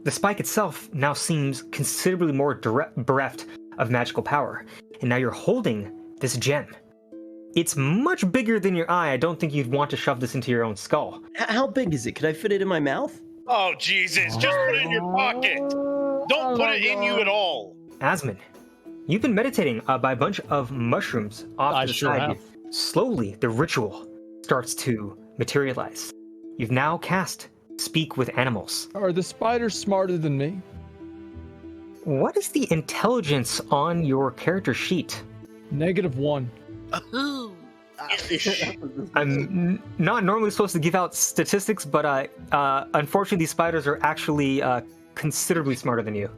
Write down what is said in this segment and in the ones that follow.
the spike itself now seems considerably more bereft of magical power. And now you're holding this gem. It's much bigger than your eye. I don't think you'd want to shove this into your own skull. How big is it? Could I fit it in my mouth? Oh, Jesus. Just put it in your pocket. Don't put it in you at all. Asmon, you've been meditating by a bunch of mushrooms off to the side. Slowly, the ritual starts to materialize. You've now cast Speak with Animals. Are the spiders smarter than me? What is the intelligence on your character sheet? -1. I'm not normally supposed to give out statistics, but unfortunately these spiders are actually considerably smarter than you.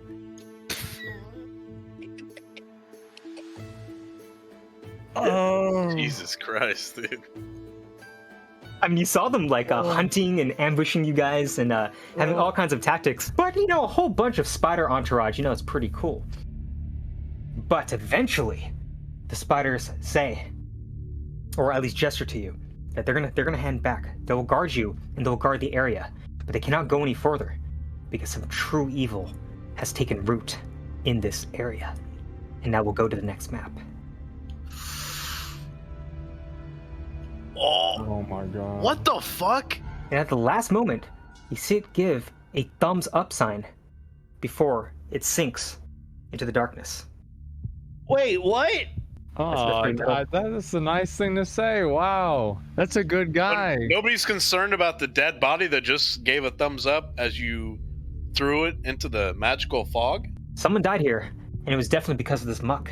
Oh, Jesus Christ, dude. I mean, you saw them like hunting and ambushing you guys and having all kinds of tactics. But, you know, a whole bunch of spider entourage, you know, it's pretty cool. But eventually, the spiders say, or at least gesture to you, that they're gonna hand back. They will guard you and they will guard the area, but they cannot go any further because some true evil has taken root in this area. And now we'll go to the next map. Oh my god. What the fuck? And at the last moment, you see it give a thumbs up sign before it sinks into the darkness. wait, what? Oh, that is a nice thing to say. Wow. That's a good guy. But nobody's concerned about the dead body that just gave a thumbs up as you threw it into the magical fog? Someone died here, and it was definitely because of this muck.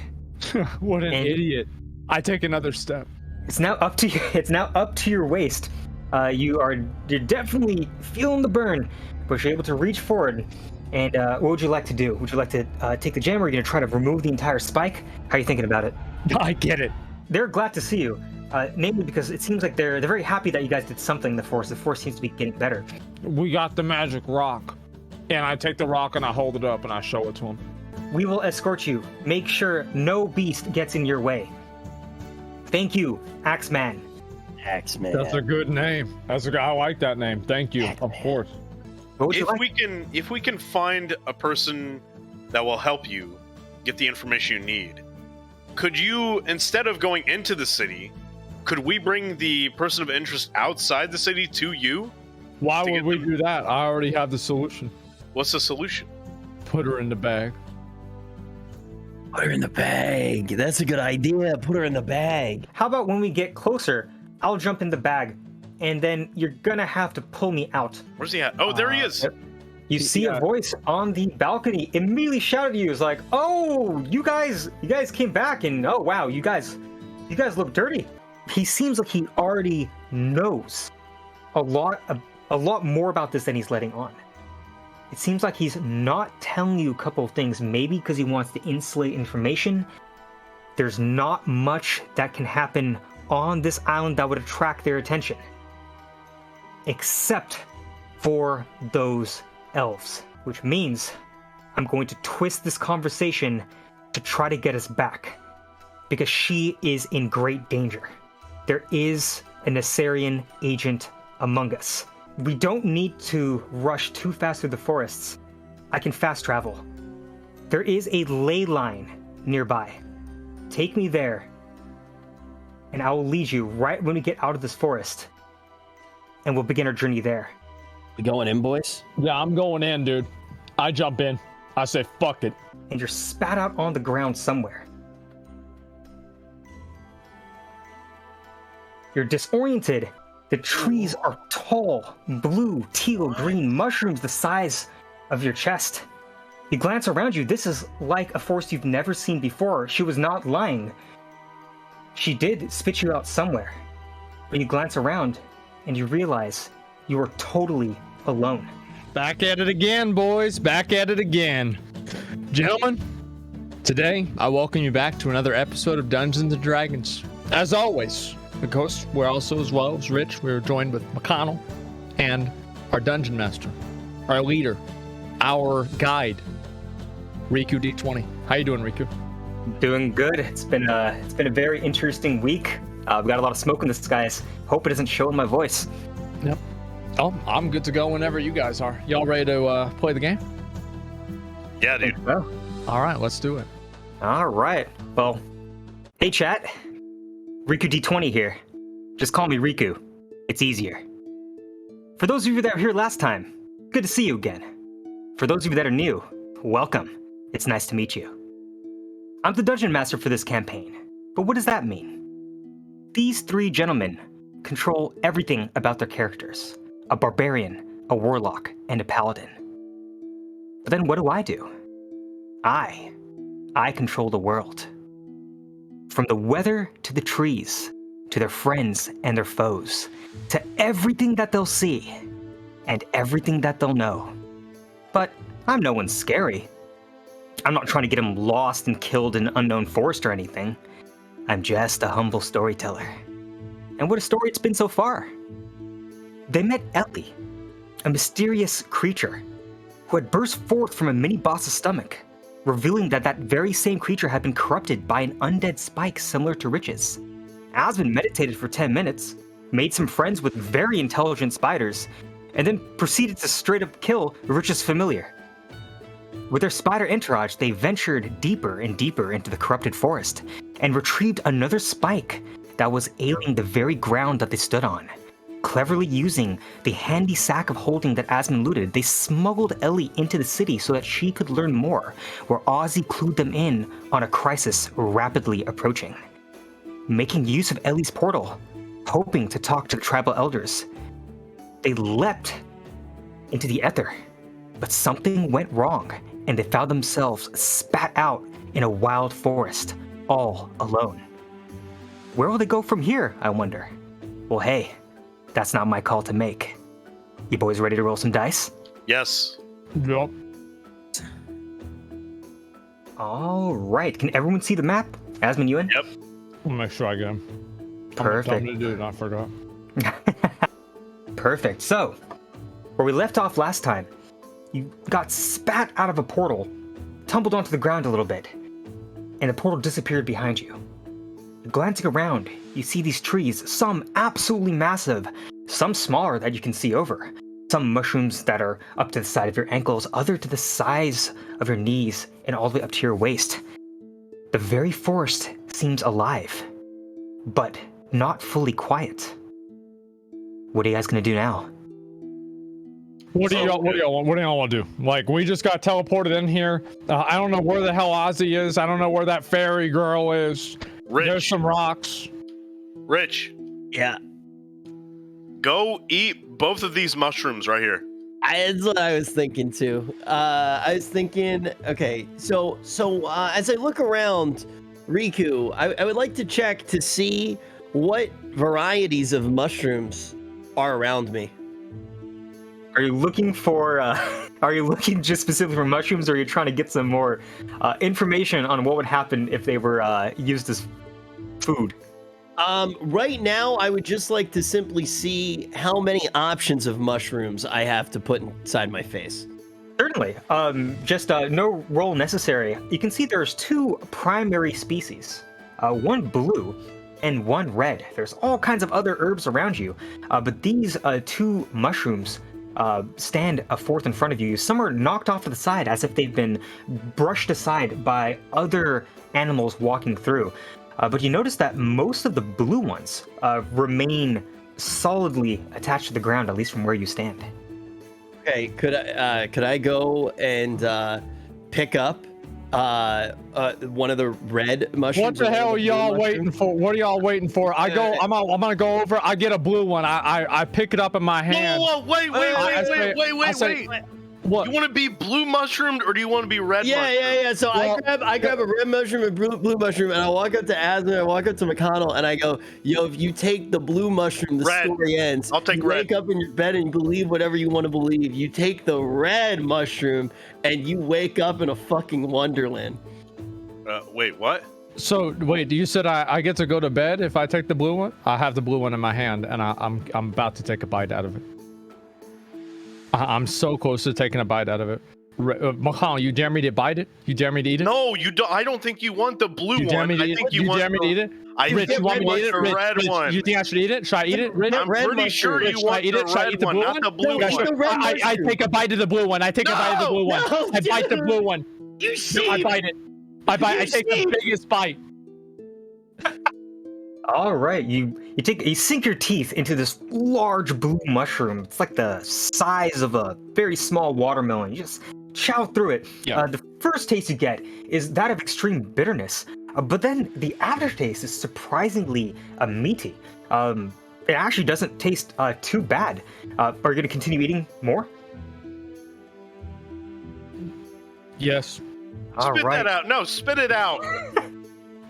What an idiot. I take another step. It's now up to you. It's now up to your waist. You're definitely feeling the burn, but you're able to reach forward. And what would you like to do? Would you like to take the gem, or are you going to try to remove the entire spike? How are you thinking about it? I get it. They're glad to see you, namely because it seems like they're very happy that you guys did something in the Force. The Force seems to be getting better. We got the magic rock. And I take the rock and I hold it up and I show it to him. We will escort you. Make sure no beast gets in your way. Thank you, Axeman. Axeman. That's a good name. I like that name. Thank you. Of course. What would you like? If we can find a person that will help you get the information you need, could you, instead of going into the city, could we bring the person of interest outside the city to you? Why would we do that? I already have the solution. What's the solution? Put her in the bag. Put her in the bag. That's a good idea. Put her in the bag. How about when we get closer, I'll jump in the bag, and then you're gonna have to pull me out. Where's he at? Oh, there he is. You see a voice on the balcony immediately shouted at you. It's like, "Oh, you guys came back, and oh wow, you guys look dirty." He seems like he already knows a lot more about this than he's letting on. It seems like he's not telling you a couple of things, maybe because he wants to insulate information. There's not much that can happen on this island that would attract their attention, except for those elves, which means I'm going to twist this conversation to try to get us back, because she is in great danger. There is a Nessarian agent among us. We don't need to rush too fast through the forests. I can fast travel. There is a ley line nearby. Take me there, and I will lead you right when we get out of this forest, and we'll begin our journey there. We going in, boys? Yeah, I'm going in, dude. I jump in. I say, fuck it. And you're spat out on the ground somewhere. You're disoriented. The trees are tall, blue, teal, green, mushrooms the size of your chest. You glance around you. This is like a forest you've never seen before. She was not lying. She did spit you out somewhere. But you glance around and you realize you are totally alone. Back at it again, boys. Back at it again. Gentlemen, today I welcome you back to another episode of Dungeons and Dragons. As always, the host, we're also, as well as Rich, we're joined with Mcconnell and our Dungeon Master, our leader, our guide, Riku D20. How you doing, Riku? Doing good. It's been a very interesting week. We've got a lot of smoke in the skies. Hope it doesn't show in my voice. Yep. Oh, I'm good to go whenever you guys are. Y'all ready to play the game? Yeah, dude. Well, All right, let's do it. all right. Well, hey chat. Riku D20 here. Just call me Riku. It's easier. For those of you that were here last time, good to see you again. For those of you that are new, welcome. It's nice to meet you. I'm the Dungeon Master for this campaign. But what does that mean? These three gentlemen control everything about their characters. A barbarian, a warlock, and a paladin. But then what do? I control the world. From the weather to the trees, to their friends and their foes, to everything that they'll see, and everything that they'll know. But I'm no one scary. I'm not trying to get them lost and killed in an unknown forest or anything. I'm just a humble storyteller. And what a story it's been so far. They met Ellie, a mysterious creature who had burst forth from a mini-boss's stomach, revealing that that very same creature had been corrupted by an undead spike similar to Rich's. Asmon meditated for 10 minutes, made some friends with very intelligent spiders, and then proceeded to straight up kill Rich's familiar. With their spider entourage, they ventured deeper and deeper into the corrupted forest, and retrieved another spike that was ailing the very ground that they stood on. Cleverly using the handy sack of holding that Asmon looted, they smuggled Ellie into the city so that she could learn more, where Ozzy clued them in on a crisis rapidly approaching. Making use of Ellie's portal, hoping to talk to the tribal elders, they leapt into the ether, but something went wrong, and they found themselves spat out in a wild forest, all alone. Where will they go from here, I wonder? Well, hey, that's not my call to make. You boys ready to roll some dice? Yes. Yep. All right. Can everyone see the map? Asmon, you in? Yep. I'll make sure I get him. Perfect. To do it, I forgot. Perfect. So, where we left off last time, you got spat out of a portal, tumbled onto the ground a little bit, and the portal disappeared behind you. Glancing around, you see these trees, some absolutely massive, some smaller that you can see over, some mushrooms that are up to the side of your ankles, other to the size of your knees and all the way up to your waist. The very forest seems alive, but not fully quiet. What are you guys gonna do now? What do y'all want to do? Like, we just got teleported in here. I don't know where the hell Ozzy is. I don't know where that fairy girl is. Rich. There's some rocks. Rich, Yeah, go eat both of these mushrooms right here. that's what I was thinking too. I was thinking, okay, so as I look around, Riku, I would like to check to see what varieties of mushrooms are around me. Are you looking for, are you looking just specifically for mushrooms, or are you trying to get some more information on what would happen if they were used as food? Right now, I would just like to simply see how many options of mushrooms I have to put inside my face. Certainly. Just no roll necessary. You can see there's two primary species, one blue and one red. There's all kinds of other herbs around you, but these two mushrooms stand forth in front of you. Some are knocked off to the side as if they've been brushed aside by other animals walking through. But you notice that most of the blue ones remain solidly attached to the ground, at least from where you stand. Okay, could I go and pick up one of the red mushrooms? What the hell are y'all waiting for? What are y'all waiting for? I'm gonna go over. I get a blue one. I pick it up in my hand. Whoa, wait. What? You want to be blue mushroomed or do you want to be red mushroomed? Yeah. So I grab a red mushroom and blue mushroom, and I walk up to Asmon, I walk up to Mcconnell, and I go, yo, if you take the blue mushroom, the Red. story ends. I'll take you red. wake up in your bed and you believe whatever you want to believe. You take the red mushroom, and you wake up in a fucking wonderland. Wait, what? So wait, you said I get to go to bed if I take the blue one? I have the blue one in my hand, and I'm about to take a bite out of it. I'm so close to taking a bite out of it. Mcconnell, you dare me to bite it? You dare me to eat it? No, you don't. I don't think you want the blue You dare one. me to I eat think it? you You want dare me to eat it? I Rich, you want me to want eat it? the Rich, red Rich, one. you think I should eat it? Should I eat it? Rich? I'm red pretty sure mushroom. you Should I want eat the it? Should I red eat the one, blue not one? the blue No, it's one. the red I mushroom. take a bite of the blue one. I take a bite of the blue one. No, I bite the dude. blue one. You No, I sheep. bite it. I take the sheep. biggest bite. All right, you sink your teeth into this large blue mushroom. It's like the size of a very small watermelon. You just chow through it. Yeah. The first taste you get is that of extreme bitterness, but then the aftertaste is surprisingly meaty. It actually doesn't taste too bad. Are you going to continue eating more? Yes. All Spit right. that out. No, spit it out.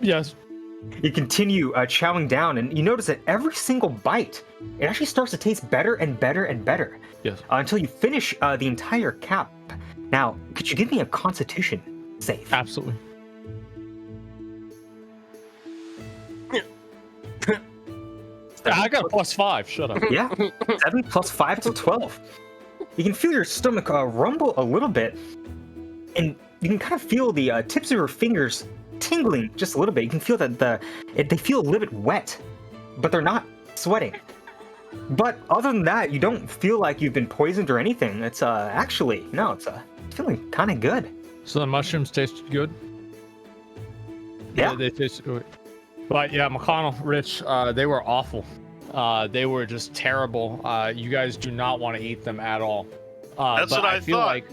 Yes. You continue chowing down, and you notice that every single bite, it actually starts to taste better and better and better. Yes. Until you finish the entire cap. Now, could you give me a Constitution save? Absolutely. I got a +5. Shut up. Yeah, 7 plus 5 to 12. You can feel your stomach rumble a little bit, and you can kind of feel the tips of your fingers tingling just a little bit. You can feel that they feel a little bit wet, but they're not sweating. But other than that, you don't feel like you've been poisoned or anything. It's actually, no, it's feeling kind of good. So the mushrooms tasted good? Yeah. They tasted good. But yeah, McConnell, Rich, they were awful. They were just terrible. You guys do not want to eat them at all. That's but what I feel thought. like,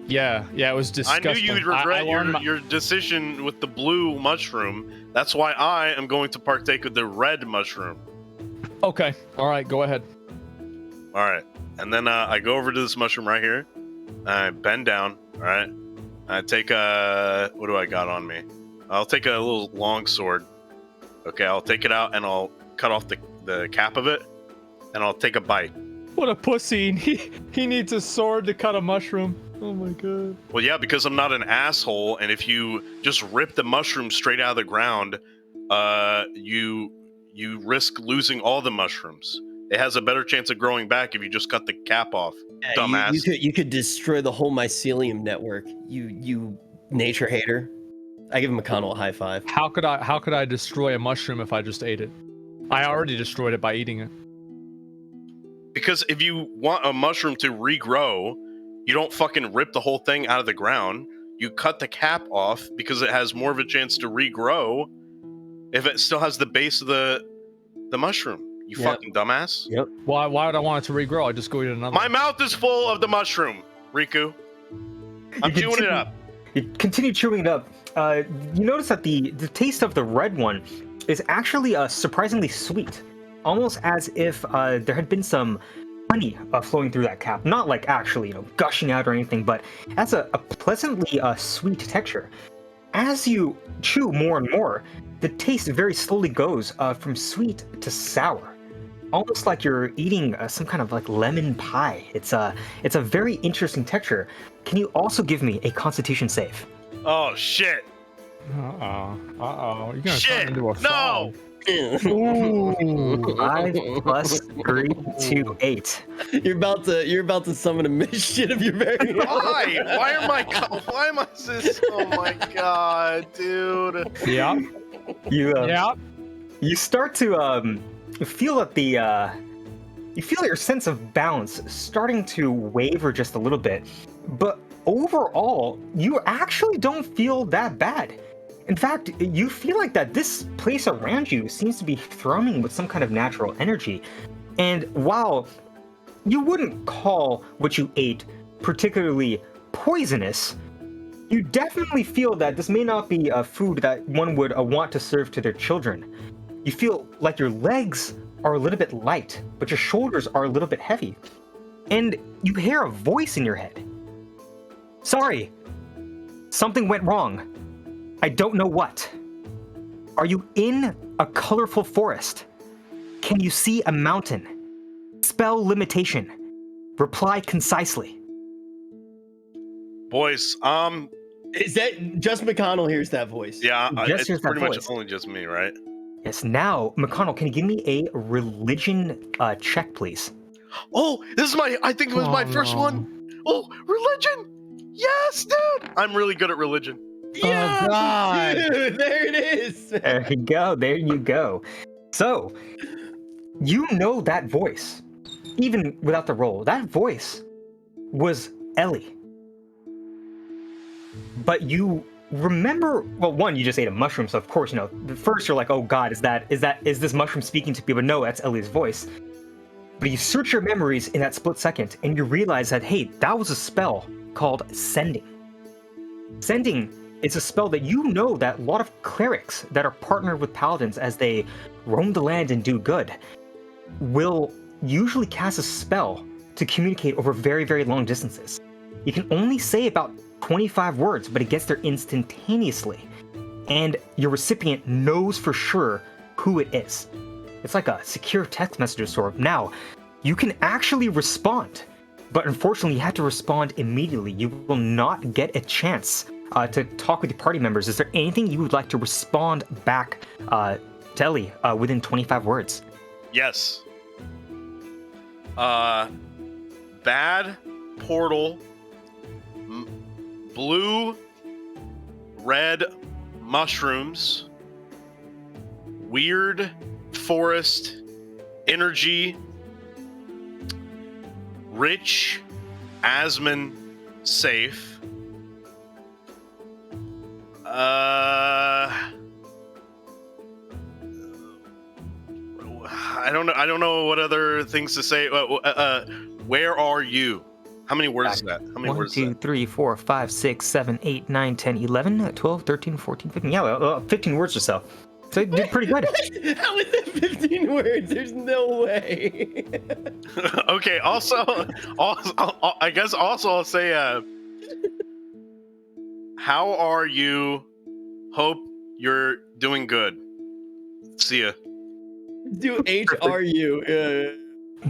yeah, it was I disgusting. knew you'd regret learned my- your decision with the blue mushroom. That's why I am going to partake of the red mushroom. Okay, all right, go ahead. All right. And then I go over to this mushroom right here. I bend down. All right. I take what do I got on me? I'll take a little long sword. Okay, I'll take it out and I'll cut off the cap of it, and I'll take a bite. What a pussy! He needs a sword to cut a mushroom. Oh my god. Well, yeah, because I'm not an asshole, and if you just rip the mushroom straight out of the ground, you risk losing all the mushrooms. It has a better chance of growing back if you just cut the cap off. Yeah, Dumbass. you could destroy the whole mycelium network. You nature hater. I give McConnell a high five. How could I destroy a mushroom if I just ate it? I already destroyed it by eating it. Because if you want a mushroom to regrow, you don't fucking rip the whole thing out of the ground. You cut the cap off because it has more of a chance to regrow if it still has the base of the mushroom. You Yep. fucking dumbass. Yep. Why would I want it to regrow? I just go eat another. My mouth is full of the mushroom, Riku. I'm You chewing it continue- up. You continue chewing it up. You notice that the taste of the red one is actually surprisingly sweet, almost as if there had been some honey flowing through that cap. Not like actually, gushing out or anything, but it has a pleasantly sweet texture. As you chew more and more, the taste very slowly goes from sweet to sour, almost like you're eating some kind of like lemon pie. It's a very interesting texture. Can you also give me a Constitution save? Oh shit! Uh-oh. You're gonna Shit! turn into a No! frog. Ooh, 5 plus 3 to 8. You're about to summon a mission of your very own. Why? Why am I this? Oh my god, dude! Yeah. You start to feel that you feel your sense of balance starting to waver just a little bit, but overall, you actually don't feel that bad. In fact, you feel like that this place around you seems to be thrumming with some kind of natural energy. And while you wouldn't call what you ate particularly poisonous, you definitely feel that this may not be a food that one would want to serve to their children. You feel like your legs are a little bit light, but your shoulders are a little bit heavy. And you hear a voice in your head. Sorry, something went wrong. I don't know what. Are you in a colorful forest? Can you see a mountain? Spell limitation. Reply concisely. Boys, Is that just McConnell hears that voice? yeah, Just it's here's that pretty much voice. only just me, right? Yes, now, McConnell, can you give me a religion check, please? Oh, I think it was my first no. one. Oh, religion! Yes, dude! I'm really good at religion. Yeah, God. dude, there it is. There you go. There you go. So, you know that voice, even without the roll. That voice was Ellie. But you remember, well, one, you just ate a mushroom, so of course, you know, first you're like, oh God, is this mushroom speaking to me? But no, that's Ellie's voice. But you search your memories in that split second, and you realize that, hey, that was a spell called Sending. Sending is a spell that you know that a lot of clerics that are partnered with paladins as they roam the land and do good will usually cast a spell to communicate over very, very long distances. You can only say about 25 words, but it gets there instantaneously. And your recipient knows for sure who it is. It's like a secure text message sort of. Now, you can actually respond, but unfortunately you have to respond immediately. You will not get a chance to talk with your party members. Is there anything you would like to respond back to Ellie within 25 words? Yes. Bad portal, blue, red mushrooms, weird forest energy, rich Asmon safe. I don't know what other things to say. Where are you? How many words is that? How many 1, words 2, 3, 4, 5, 6, 7, 8, 9, 10, 11, 12, 13, 14, 15. Yeah, well, 15 words or so. So you did pretty good. How is that 15 words? There's no way. Okay. Also, I guess also I'll say, how are you? Hope you're doing good. See ya. Do HRU.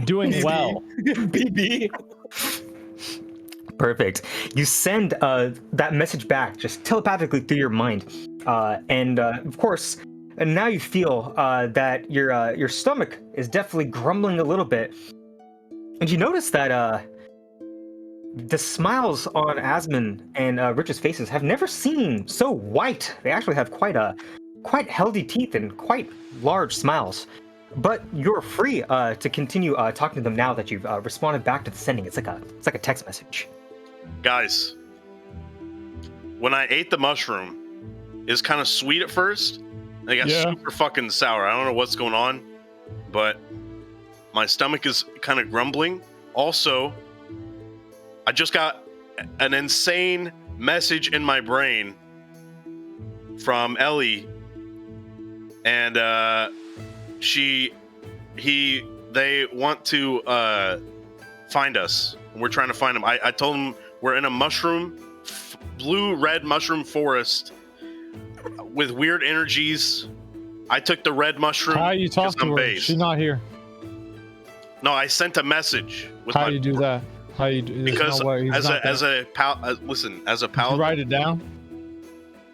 Doing well. BB. Perfect. You send that message back just telepathically through your mind, and of course, and now you feel that your stomach is definitely grumbling a little bit, and you notice that the smiles on Asmon and Rich's faces have never seemed so white. They actually have quite healthy teeth and quite large smiles. But you're free to continue talking to them now that you've responded back to the sending. It's like a text message. Guys, when I ate the mushroom, it was kind of sweet at first. And it got super fucking sour. I don't know what's going on, but my stomach is kind of grumbling. Also, I just got an insane message in my brain from Ellie, and they want to find us. We're trying to find them. I told them we're in a blue-red mushroom forest with weird energies. I took the red mushroom. How you talk to her? Based. She's not here. No, I sent a message. How you do that? How you do? Because no way. as a paladin. Did you write it down?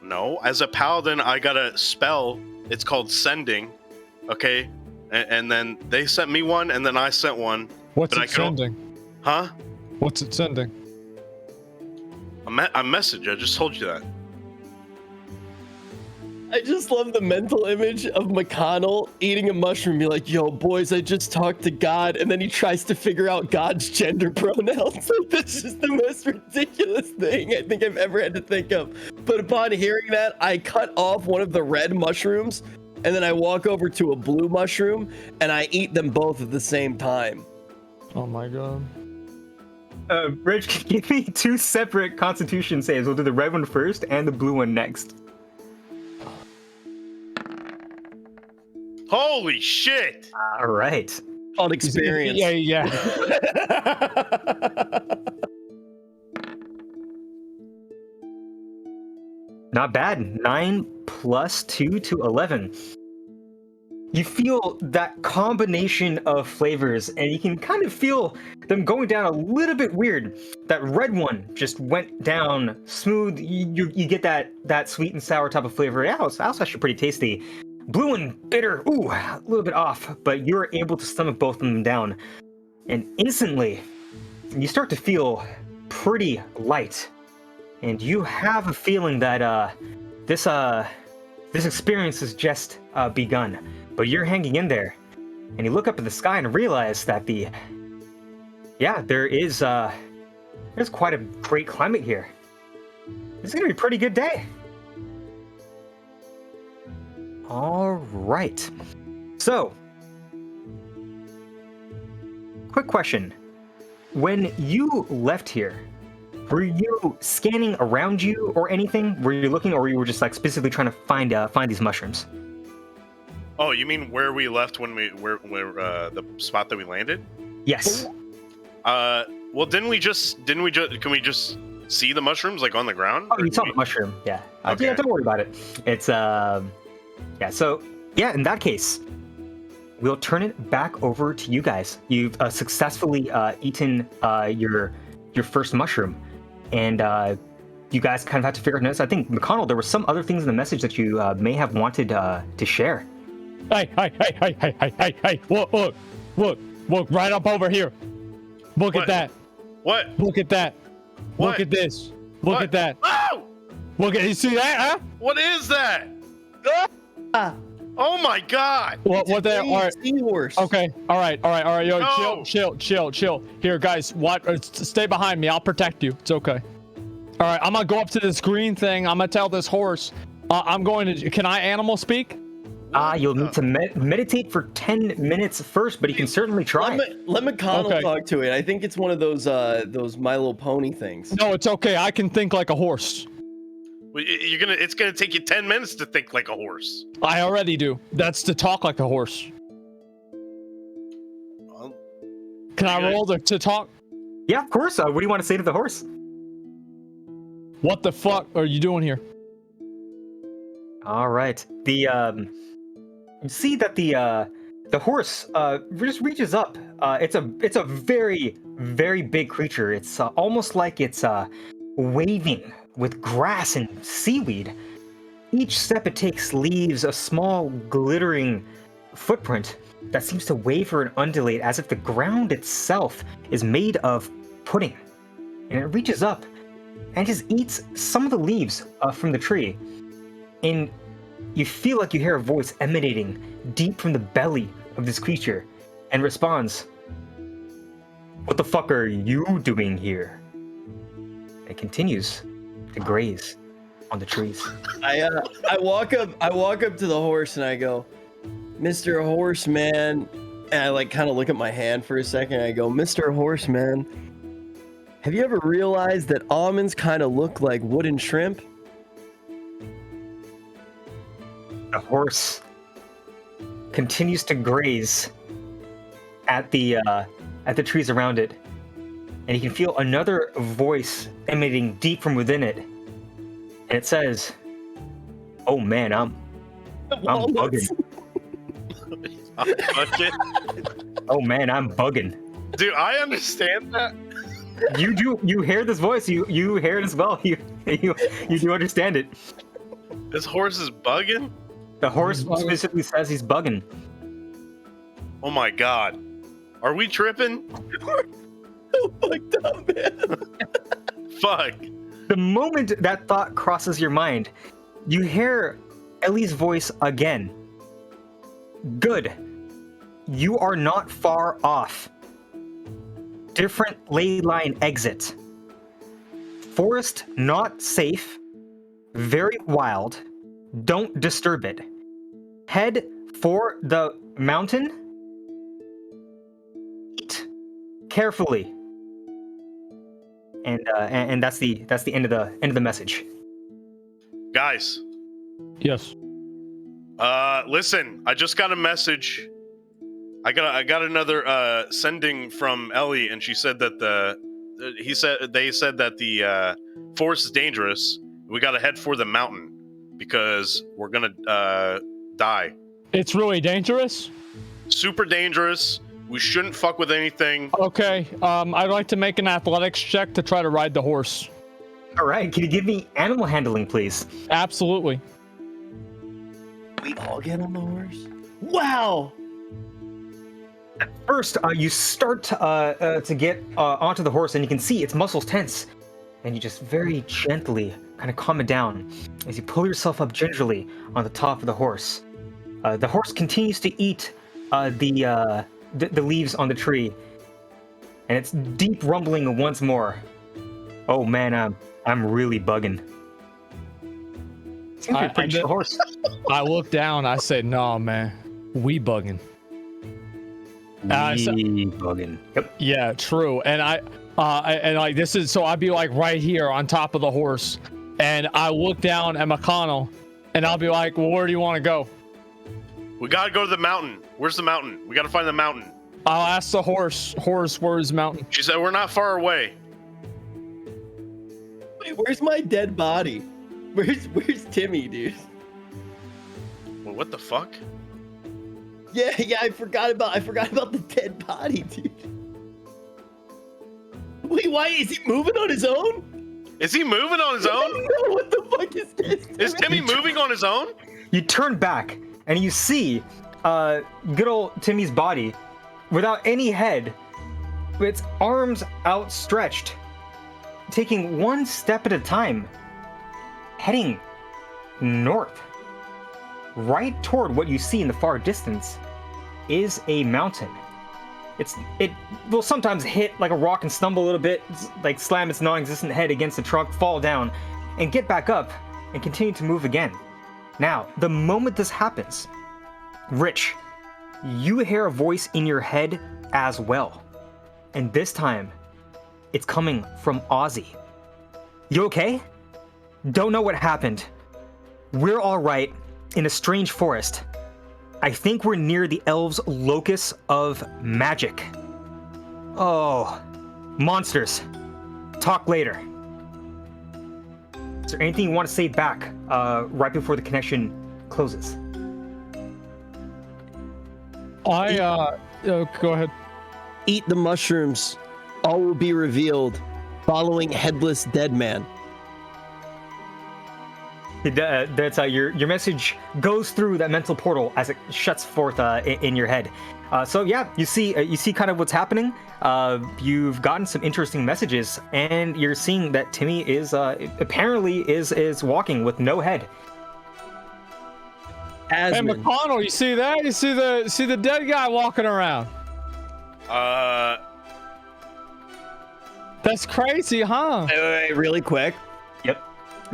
No, as a paladin, I got a spell. It's called Sending. Okay, and then they sent me one, and then I sent one. What's it sending? Huh? What's it sending? A message. I just told you that. I just love the mental image of Mcconnell eating a mushroom. Be like, yo, boys, I just talked to God. And then he tries to figure out God's gender pronouns. That's just the most ridiculous thing I think I've ever had to think of. But upon hearing that, I cut off one of the red mushrooms, and then I walk over to a blue mushroom, and I eat them both at the same time. Oh my god. Rich, give me 2 separate Constitution saves. We'll do the red one first and the blue one next. Holy shit! All right. On experience. Yeah. Not bad. 9 plus 2 to 11. You feel that combination of flavors, and you can kind of feel them going down a little bit weird. That red one just went down smooth. You get that sweet and sour type of flavor. Yeah, it's actually pretty tasty. Blue and bitter, ooh, a little bit off, but you're able to stomach both of them down. And instantly, you start to feel pretty light. And you have a feeling that this experience has just begun. But you're hanging in there. And you look up at the sky and realize that there's quite a great climate here. This is gonna be a pretty good day. All right. So, quick question. When you left here, were you scanning around you or anything? Were you looking, or you were just like specifically trying to find these mushrooms? Oh, you mean where we left when where the spot that we landed? Yes. Well, can we just see the mushrooms like on the ground? Oh, you saw the mushroom. Yeah. Okay. Yeah, don't worry about it. It's yeah. So yeah, in that case, we'll turn it back over to you guys. You've successfully eaten your first mushroom, and you guys kind of have to figure out this. I think, Mcconnell, there were some other things in the message that you may have wanted to share. Hey! Look! Right up over here. Look What? at that. What? Look at that. What? Look at this. Look What? at that. Oh! Look at you. See that? Huh? What is that? Ah, Oh my God! What that? All right. seahorse. Okay. All right. Yo, No. chill. Here, guys. Stay behind me. I'll protect you. It's okay. All right. I'm gonna go up to this green thing. I'm gonna tell this horse. I'm going to. Can I animal speak? You'll need to meditate for 10 minutes first, but you can certainly try. Let McConnell Okay. talk to it. I think it's one of those My Little Pony things. No, it's okay. I can think like a horse. It's gonna take you 10 minutes to think like a horse. I already do. That's to talk like a horse. Well, Can I Okay. roll to talk? Yeah, of course. What do you want to say to the horse? What the fuck are you doing here? All right. You see that the horse just reaches up. It's a very, very big creature. It's almost like it's waving with grass and seaweed. Each step it takes leaves a small glittering footprint that seems to waver and undulate as if the ground itself is made of pudding. And it reaches up and just eats some of the leaves from the tree. And you feel like you hear a voice emanating deep from the belly of this creature and responds, "What the fuck are you doing here?" It continues to graze on the trees. I walk up to the horse and I go, "Mr. Horseman," and I like kind of look at my hand for a second. And I go, "Mr. Horseman, have you ever realized that almonds kind of look like wooden shrimp?" The horse continues to graze at the trees around it, and you can feel another voice emanating deep from within it, and it says, "Oh man, I'm bugging. Oh man, I'm bugging." Dude, I understand that. You do. You hear this voice. You hear it as well. You do understand it. This horse is bugging? The horse specifically says he's bugging. Oh my God. Are we tripping? Oh my God, man. Fuck. The moment that thought crosses your mind, you hear Ellie's voice again. Good. You are not far off. Different ley line exit. Forest not safe. Very wild. Don't disturb it. Head for the mountain. Eat carefully. And that's the end of the message. Guys, Yes. listen, I just got a message. I got another sending from Ellie, and she said that they said that the forest is dangerous. We gotta head for the mountain because we're gonna die. It's really dangerous. Super dangerous. We shouldn't fuck with anything. Okay. I'd like to make an athletics check to try to ride the horse. All right, can you give me animal handling, please? Absolutely. We all get on the horse. Wow. First, you start to get onto the horse, and you can see its muscles tense. and you just very gently kind of calm it down as you pull yourself up gingerly on the top of the horse. The horse continues to eat the leaves on the tree, and it's deep rumbling once more. Oh man, I'm really bugging. Seems like a pretty chill horse. I look down. I say, "No, man, we bugging." Bugging. Yep. Yeah, true. And and like this is so I'd be like right here on top of the horse, and I look down at Mcconnell, and I'll be like, "Well, where do you want to go?" We gotta go to the mountain. Where's the mountain? We gotta find the mountain. I'll ask the horse. Horse, where's the mountain? She said we're not far away. Wait, where's my dead body? Where's Timmy, dude? Well, what the fuck? Yeah, I forgot about the dead body, dude. Wait, why is he moving on his own? Is he moving on his own? No, what the fuck is this? Is Timmy moving on his own? You turn back and you see good old Timmy's body without any head, with its arms outstretched, taking one step at a time, heading north. Right toward what you see in the far distance is a mountain. It will sometimes hit like a rock and stumble a little bit, like slam its non-existent head against the trunk, fall down, and get back up and continue to move again. Now, the moment this happens, Rich, you hear a voice in your head as well. And this time, it's coming from Ozzy. You okay? Don't know what happened. We're all right in a strange forest. I think we're near the elves' locus of magic. Oh, monsters. Talk later. Is there anything you want to say back right before the connection closes? Go ahead. Eat the mushrooms. All will be revealed. Following headless dead man. That's your message goes through that mental portal as it shuts forth in your head. So yeah, you see kind of what's happening. You've gotten some interesting messages, and you're seeing that Timmy is apparently is walking with no head. Hey McConnell, you see that? You see the dead guy walking around? That's crazy, huh? Wait, really quick. Yep.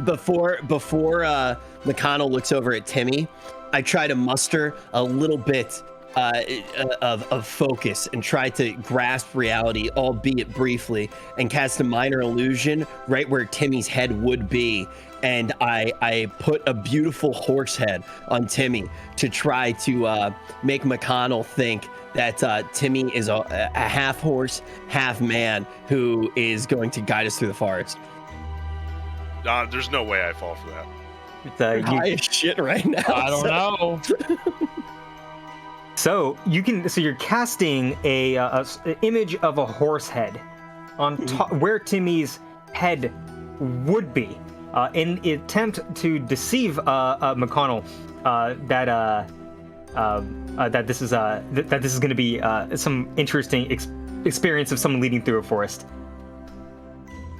Before McConnell looks over at Timmy, I try to muster a little bit of focus and try to grasp reality, albeit briefly, and cast a minor illusion right where Timmy's head would be. And I put a beautiful horse head on Timmy to try to make McConnell think that Timmy is a half horse, half man who is going to guide us through the forest. There's no way I fall for that. It's high as shit right now. I don't know. So you're casting a image of a horse head on top where Timmy's head would be, in an attempt to deceive McConnell that this is going to be some interesting experience of someone leading through a forest.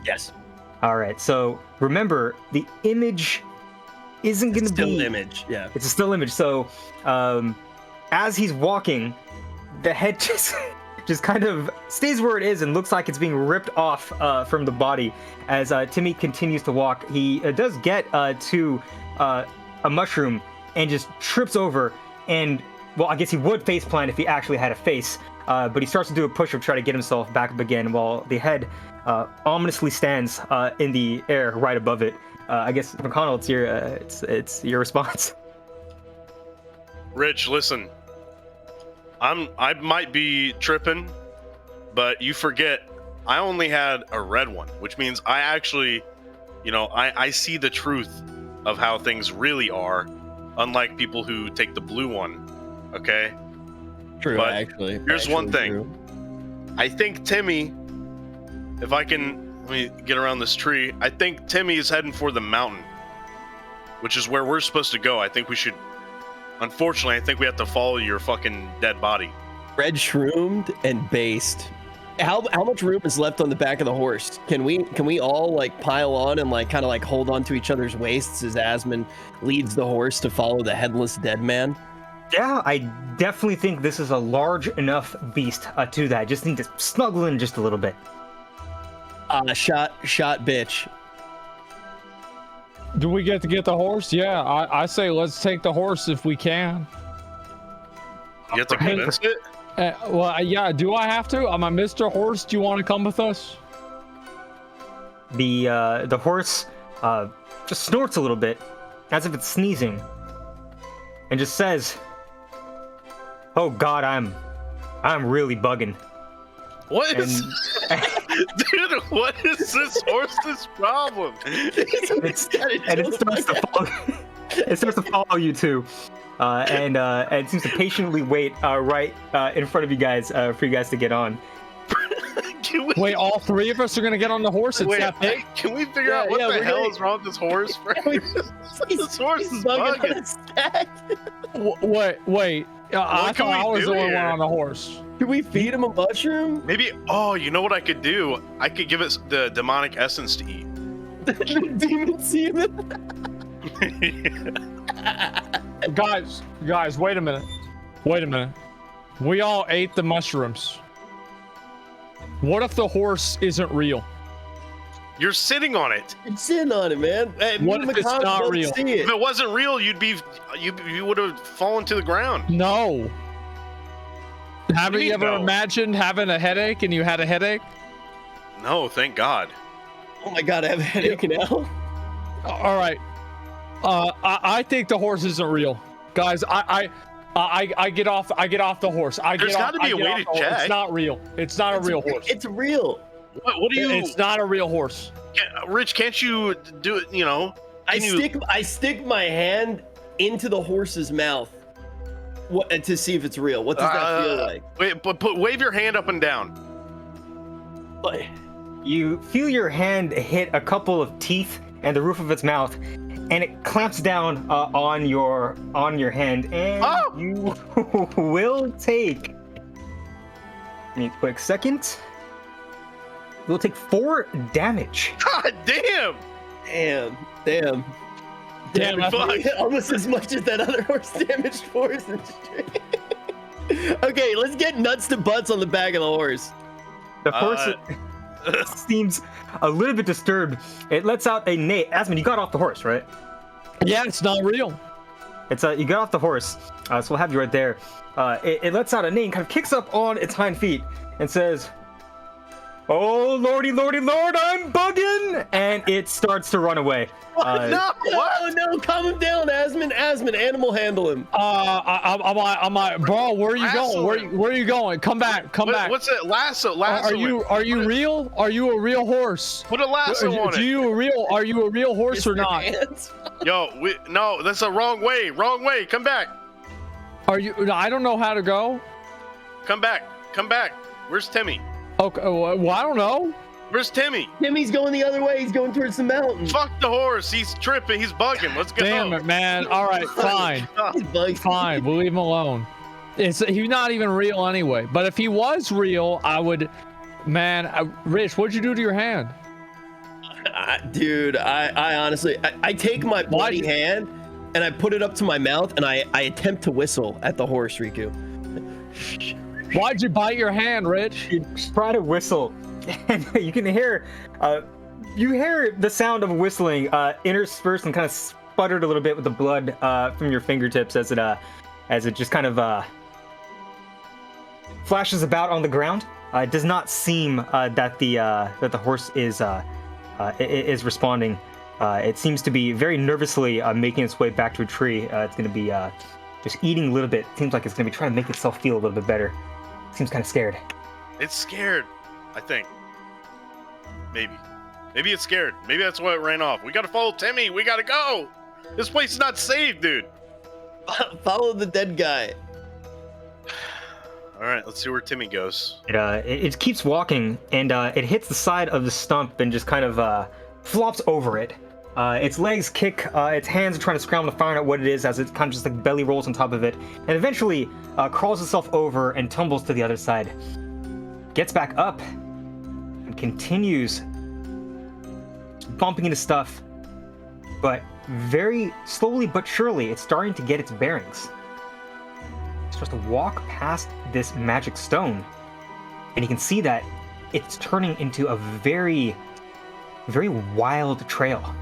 Yes. All right. So remember, the image isn't going to be still image. Yeah. It's a still image. So as he's walking, the head just kind of stays where it is and looks like it's being ripped off from the body. As Timmy continues to walk, he does get to a mushroom and just trips over. And, well, I guess he would faceplant if he actually had a face. But he starts to do a push-up, try to get himself back up again, while the head ominously stands in the air right above it. I guess, McConnell, it's your response. Rich, listen. I might be tripping, but you forget I only had a red one, which means I actually, I see the truth of how things really are, unlike people who take the blue one. Okay? True, but actually. Here's one thing. True. I think Timmy, if I can, let me get around this tree. I think Timmy is heading for the mountain, which is where we're supposed to go. I think we should, unfortunately, I think we have to follow your fucking dead body. Red shroomed and based. how much room is left on the back of the horse? Can we all like pile on and like kind of like hold on to each other's waists as Asmon leads the horse to follow the headless dead man? Yeah, I definitely think this is a large enough beast to that. Just need to snuggle in just a little bit. Shot bitch. Do we get to get the horse? Yeah, I say let's take the horse if we can. You have to convince it? Well, yeah, do I have to? I'm a Mr. Horse. Do you want to come with us? The horse just snorts a little bit, as if it's sneezing, and just says, "Oh God, I'm really bugging." What is, dude? What is this horse's problem? It starts to follow you two, and it seems to patiently wait right in front of you guys for you guys to get on. Wait, all three of us are gonna get on the horse? It's that big? Can we figure out what the hell is wrong with this horse? This horse is bugging. Wait. I thought I was the only one on the horse. Can we feed him a mushroom? Maybe. Oh, you know what I could do? I could give it the demonic essence to eat. The demon semen. Guys, wait a minute. We all ate the mushrooms. What if the horse isn't real? You're sitting on it. You're sitting on it, man. Hey, what if it's not real? If it wasn't real, you would have fallen to the ground. No. Haven't you ever imagined having a headache and you had a headache? No, thank God. Oh my God, I have a headache now. All right. I think the horse isn't real, guys. I get off the horse. There's got to be a way to check. It's not real. It's not a real horse. It's real. What do you? It's not a real horse. Rich, can't you do it? You know. I stick my hand into the horse's mouth. To see if it's real. What does that feel like? Wait, but wave your hand up and down. What? You feel your hand hit a couple of teeth and the roof of its mouth, and it clamps down on your hand, and you will take. Give me a quick second. You'll take 4 damage. God damn! Damn, fuck. almost as much as that other horse damaged force. Okay, let's get nuts to butts on the back of the horse. The horse seems a little bit disturbed. It lets out a neigh. Asmon, you got off the horse, right? Yeah, it's not real. It's you got off the horse, so we'll have you right there. It lets out a neigh and kind of kicks up on its hind feet and says, "Oh lordy, lord, I'm bugging!" And it starts to run away. No, calm him down, Asmon, animal handle him. I'm bro, where are you going? Where are you going? Come back. What's it? Lasso. Are you real? Are you a real horse? Put a lasso on it. Are you a real horse or not? Yo, no, that's the wrong way. Come back. Are you? I don't know how to go. Come back. Where's Timmy? Okay, well, I don't know. Where's Timmy? Timmy's going the other way. He's going towards the mountain. Fuck the horse. He's tripping. He's bugging. Let's go. Damn it, man. All right, fine. Fine. We'll leave him alone. He's not even real anyway. But if he was real, I would. Man, Rich, what'd you do to your hand? Dude, I honestly, I take my bloody hand and I put it up to my mouth and I attempt to whistle at the horse, Riku. Why'd you bite your hand, Rich? You try to whistle, and you can hear, the sound of whistling interspersed and kind of sputtered a little bit with the blood from your fingertips as it just kind of flashes about on the ground. It does not seem that the horse is responding. It seems to be very nervously making its way back to a tree. It's going to be just eating a little bit. Seems like it's going to be trying to make itself feel a little bit better. Seems kind of scared. It's scared, I think. Maybe it's scared. Maybe that's why it ran off. We gotta follow Timmy. We gotta go. This place is not safe, dude. Follow the dead guy. All right, let's see where Timmy goes. It keeps walking, and it hits the side of the stump and just kind of flops over it. Its legs kick, its hands are trying to scramble to find out what it is as it kind of just like belly rolls on top of it, and eventually crawls itself over and tumbles to the other side. gets back up and continues bumping into stuff, but very slowly but surely, it's starting to get its bearings. It starts to walk past this magic stone, and you can see that it's turning into a very, very wild trail.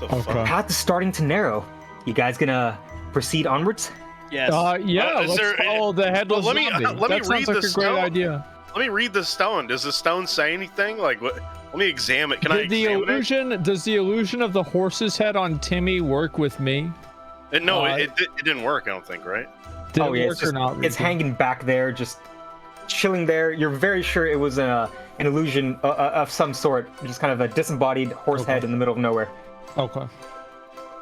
The Okay. fuck? The path is starting to narrow. You guys gonna proceed onwards? Yes. Yeah, is let's there- follow the headless let me- zombie. let me That sounds read like the a great stone. idea. Let me read the stone. Does the stone say anything? Like, what? Let me examine. Can I The examine illusion, does the illusion of the horse's head on Timmy work with me? it? No, uh, it didn't work. I don't think. Right? Did Oh it yeah, work it's just or not? it's Riku? hanging back there, just chilling there. You're very sure it was an illusion of some sort, just kind of a disembodied horse Okay. head in the middle of nowhere. Okay.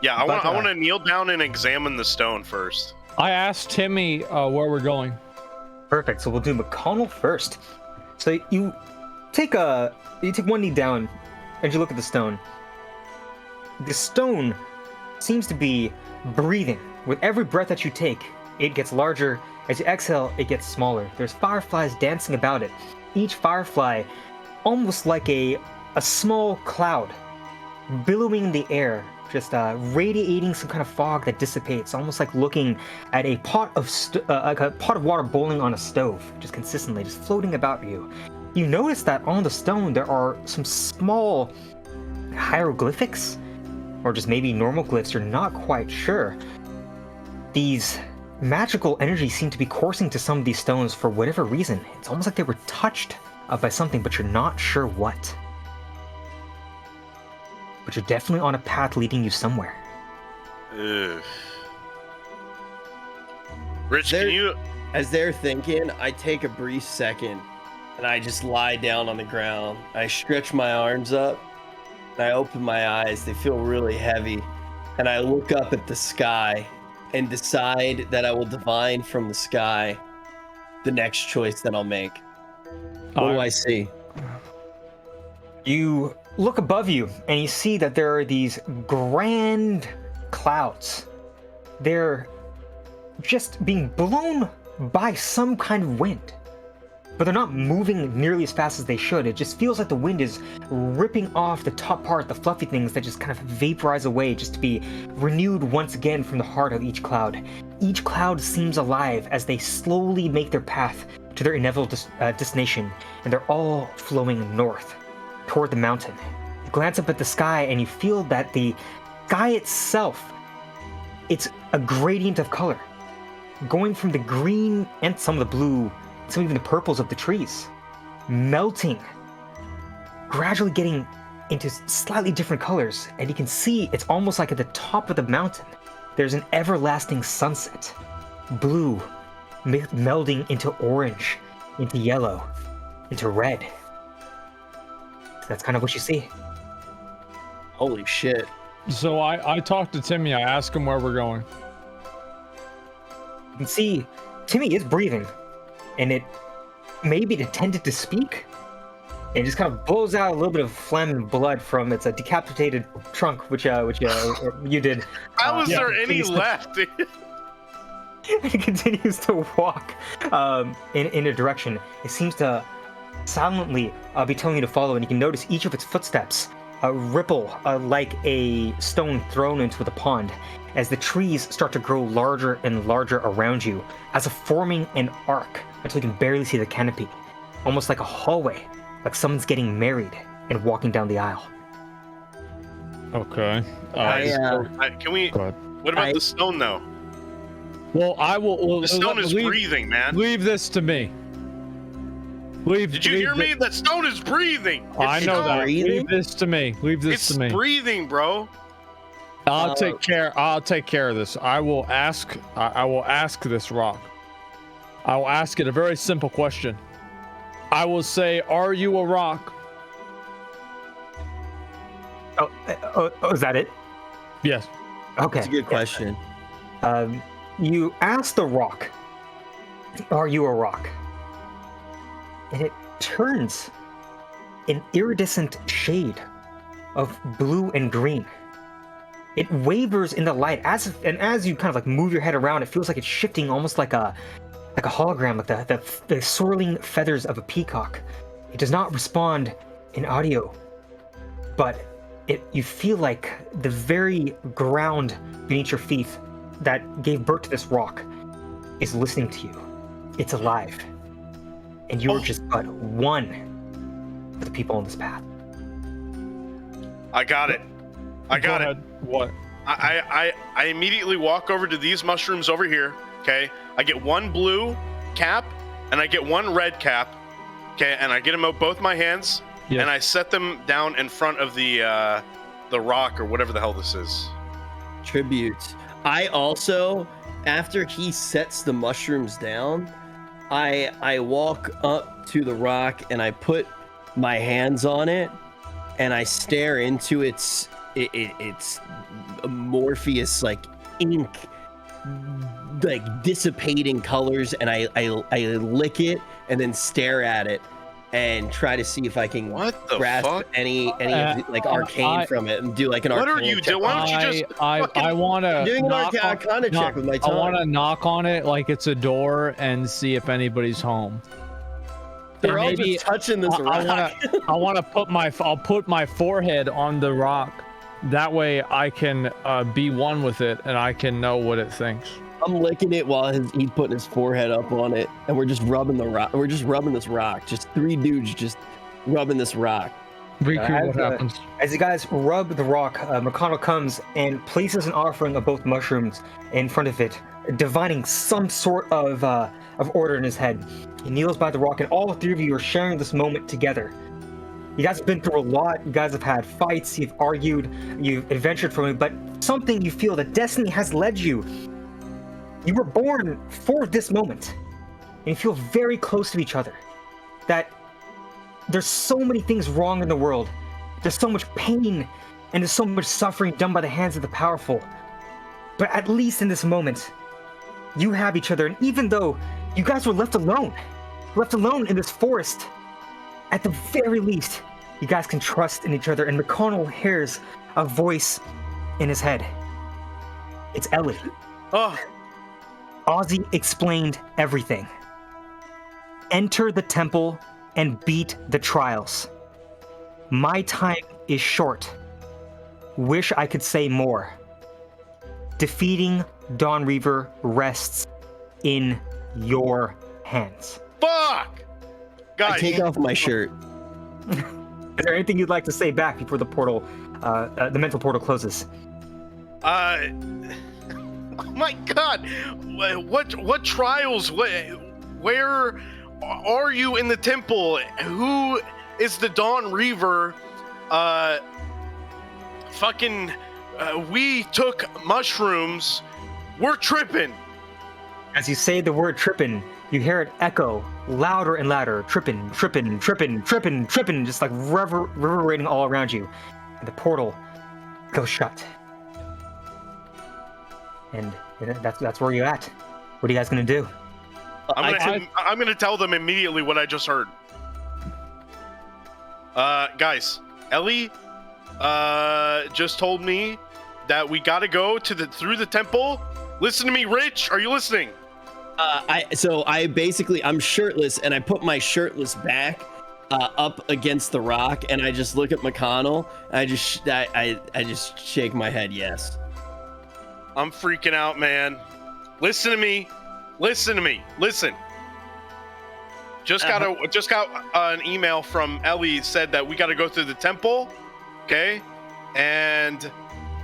Yeah, I But, want to kneel down and examine the stone first. I asked Timmy where we're going. Perfect. So we'll do McConnell first. So you take one knee down, and you look at the stone. The stone seems to be breathing. With every breath that you take, it gets larger. As you exhale, it gets smaller. There's fireflies dancing about it. Each firefly, almost like a small cloud, billowing in the air, just radiating some kind of fog that dissipates, almost like looking at a pot of water boiling on a stove, just consistently, just floating about you. You notice that on the stone there are some small hieroglyphics, or just maybe normal glyphs. You're not quite sure. These magical energies seem to be coursing to some of these stones for whatever reason. It's almost like they were touched by something, but you're not sure what. But you're definitely on a path leading you somewhere. Ugh. Rich, There- can you? As they're thinking, I take a brief second and I just lie down on the ground. I stretch my arms up and I open my eyes. They feel really heavy. And I look up at the sky and decide that I will divine from the sky the next choice that I'll make. What do I see? You look above you and you see that there are these grand clouds. They're just being blown by some kind of wind, but they're not moving nearly as fast as they should. It just feels like the wind is ripping off the top part, the fluffy things that just kind of vaporize away, just to be renewed once again from the heart of each cloud. Each cloud seems alive as they slowly make their path to their inevitable destination, and they're all flowing north toward the mountain. You glance up at the sky and you feel that the sky itself, it's a gradient of color, going from the green and some of the blue, some even the purples of the trees, melting, gradually getting into slightly different colors. And you can see it's almost like at the top of the mountain, there's an everlasting sunset, blue melding into orange, into yellow, into red. So that's kind of what you see. Holy shit. So I talked to Timmy. I asked him where we're going. You can see Timmy is breathing, and it maybe it intended to speak, and it just kind of blows out a little bit of phlegm and blood from its decapitated trunk, which you did. How is yeah, there any please. left? It continues to walk in a direction. It seems to silently be telling you to follow, and you can notice each of its footsteps ripple like a stone thrown into the pond as the trees start to grow larger and larger around you, as if forming an arc until you can barely see the canopy, almost like a hallway, like someone's getting married and walking down the aisle. Okay. Can we? Go ahead. What about the stone though? Well, I will. Well, The stone is leave, breathing, man. Leave this to me. Did you hear me? That stone is breathing. I It's know that. breathing? Leave this to me. Leave this It's to me. breathing, bro. I'll take care. I'll take care of this. I will ask. I will ask this rock. I will ask it a very simple question. I will say, "Are you a rock?" Oh, is that it? Yes. Okay. That's a good question. You ask the rock, "Are you a rock?" And it turns an iridescent shade of blue and green. It wavers in the light as you kind of like move your head around. It feels like it's shifting, almost like a like a hologram, like the swirling feathers of a peacock. It does not respond in audio, but you feel like the very ground beneath your feet that gave birth to this rock is listening to you. It's alive. And you are just but one of the people on this path. I got it. I got it. What? I immediately walk over to these mushrooms over here, okay? I get one blue cap, and I get one red cap, okay? And I get them out both my hands, Yes. and I set them down in front of the rock or whatever the hell this is. Tribute. I also, after he sets the mushrooms down, I walk up to the rock and I put my hands on it and I stare into its Morpheus like ink, like dissipating colors, and I lick it and then stare at it and try to see if I can What the grasp fuck? any of the, like arcane from it and do like an What are arcane you check. doing? Why don't you just I want to I'm doing an arcana check with my I tongue. want to knock on it like it's a door and see if anybody's home. They're Or all maybe just touching this rock. I want to I'll put my forehead on the rock. That way I can be one with it and I can know what it thinks. I'm licking it while he's putting his forehead up on it, and we're just rubbing the rock. We're just rubbing this rock. Just three dudes just rubbing this rock. Riku, what happens? As you guys rub the rock, Mcconnell comes and places an offering of both mushrooms in front of it, divining some sort of order in his head. He kneels by the rock, and all the three of you are sharing this moment together. You guys have been through a lot. You guys have had fights. You've argued. You've adventured from it, but something you feel that destiny has led you. You were born for this moment, and you feel very close to each other. That there's so many things wrong in the world. There's so much pain, and there's so much suffering done by the hands of the powerful. But at least in this moment, you have each other, and even though you guys were left alone in this forest, at the very least, you guys can trust in each other, and Mcconnell hears a voice in his head. It's Ellie. Oh, Ozzy explained everything. Enter the temple and beat the trials. My time is short. Wish I could say more. Defeating Dawn Reaver rests in your hands. fuck! I Guys, take off my shirt. Is there anything you'd like to say back before the portal, the mental portal closes? oh my god, what trials? Where are you in the temple? Who is the Dawn Reaver? We took mushrooms. We're tripping. As you say the word trippin', you hear it echo louder and louder. Trippin', trippin', trippin', trippin', trippin', just like reverberating all around you. And the portal goes shut. And that's where you're at. What are you guys gonna do? I'm gonna tell them immediately what I just heard. Guys, Ellie just told me that we gotta go through the temple. Listen to me, Rich. Are you listening? I'm shirtless, and I put my shirtless back up against the rock, and I just look at McConnell, and I just shake my head yes. I'm freaking out, man. Listen to me. Listen. Just got an email from Ellie, said that we got to go through the temple, okay? And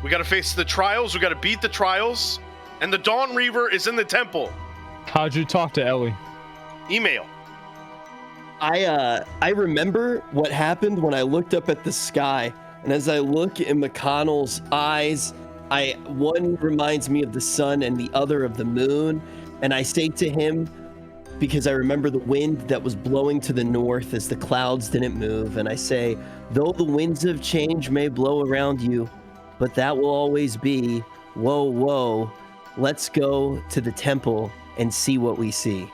we got to face the trials. We got to beat the trials. And the Dawn Reaver is in the temple. How'd you talk to Ellie? Email. I remember what happened when I looked up at the sky, and as I look in McConnell's eyes, one reminds me of the sun and the other of the moon, and I say to him, because I remember the wind that was blowing to the north as the clouds didn't move, and I say, though the winds of change may blow around you, but that will always be, whoa, let's go to the temple and see what we see.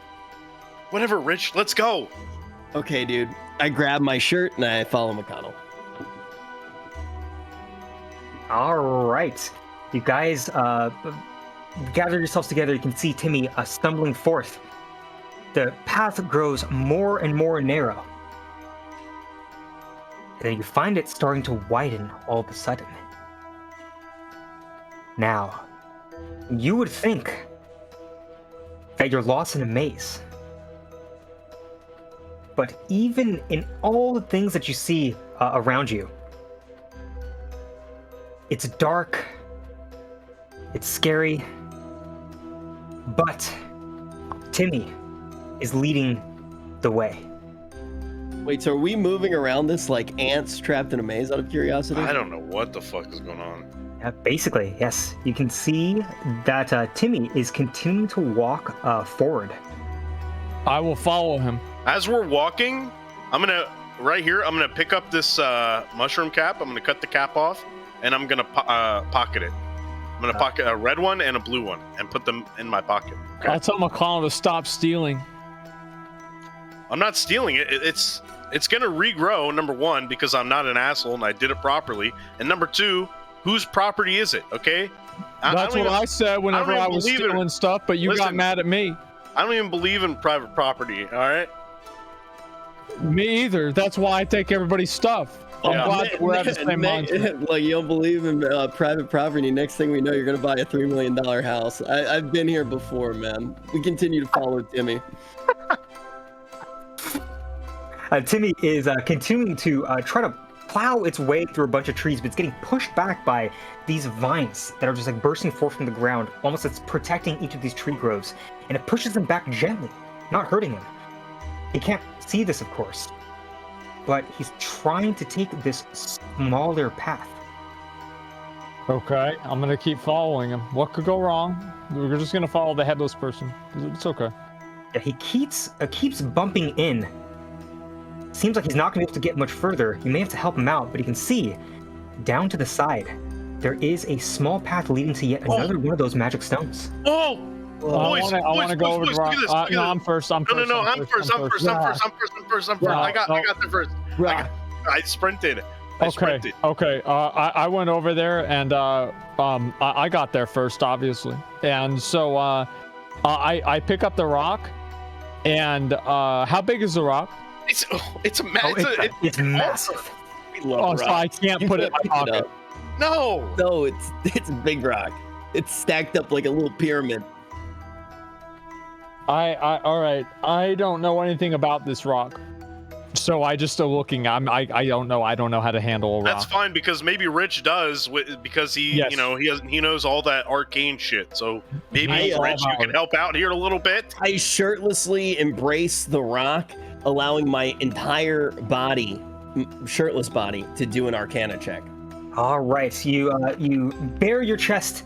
Whatever, Rich. Let's go. Okay, dude. I grab my shirt and I follow McConnell. All right. You guys gather yourselves together. You can see Timmy stumbling forth the path grows more and more narrow. And then you find it starting to widen all of a sudden. Now, you would think that you're lost in a maze. But even in all the things that you see around you, it's dark, it's scary, but Timmy is leading the way. Wait, so are we moving around this like ants trapped in a maze out of curiosity? I don't know what the fuck is going on. Basically, yes. You can see that Timmy is continuing to walk forward. I will follow him. As we're walking, I'm gonna pick up this mushroom cap. I'm gonna cut the cap off, and I'm gonna pocket it. I'm gonna pocket a red one and a blue one, and put them in my pocket. Okay? I'll tell McConnell to stop stealing. I'm not stealing it. It's gonna regrow. Number one, because I'm not an asshole and I did it properly, and number two, whose property is it? Okay. That's what I said whenever I was stealing stuff, but you got mad at me. I don't even believe in private property. All right. Me either. That's why I take everybody's stuff. I'm glad that we're at the same mindset. Like, you don't believe in private property. Next thing we know, you're going to buy a $3 million house. I've been here before, man. We continue to follow Timmy. Timmy is continuing to try to plow its way through a bunch of trees, but it's getting pushed back by these vines that are just like bursting forth from the ground. Almost it's protecting each of these tree groves, and it pushes them back gently, not hurting him. He can't see this, of course, but he's trying to take this smaller path. Okay, I'm gonna keep following him. What could go wrong? We're just gonna follow the headless person. It's okay. Yeah, he keeps bumping in. Seems like he's not gonna be able to get much further. You may have to help him out, but you can see down to the side there is a small path leading to yet another one of those magic stones. Oh! I want to go over the rock. No, I'm first. I'm first. No, I'm first. I'm first. I got there first. I sprinted. Okay. I went over there and I got there first, obviously. And so I pick up the rock. And how big is the rock? It's massive. We love so I can't put it in my pocket. No, it's a big rock. It's stacked up like a little pyramid. All right. I don't know anything about this rock, so I just still looking. I don't know. I don't know how to handle a rock. That's fine because maybe Rich does because he he knows all that arcane shit. So maybe Rich, you can help out here a little bit. I shirtlessly embrace the rock, allowing my entire body, shirtless body, to do an Arcana check. All right, you bare your chest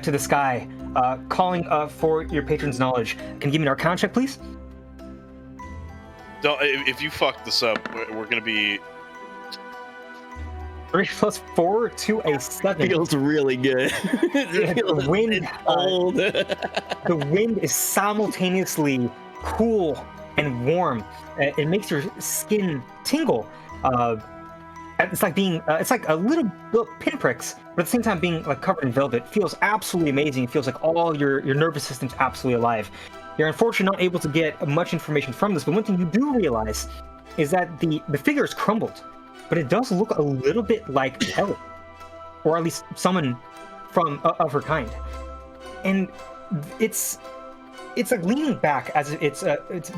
to the sky, calling for your patron's knowledge. Can you give me an Arcana check, please? If you fuck this up, we're gonna be 3 + 4 to a 7. Feels really good. The wind, the wind is simultaneously cool and warm. It makes your skin tingle. It's like being, it's like a little pinpricks, but at the same time being like covered in velvet. It feels absolutely amazing. It feels like all your nervous system's absolutely alive. You're unfortunately not able to get much information from this, but one thing you do realize is that the figure is crumbled, but it does look a little bit like Ellie, or at least someone from of her kind. And it's like leaning back as it's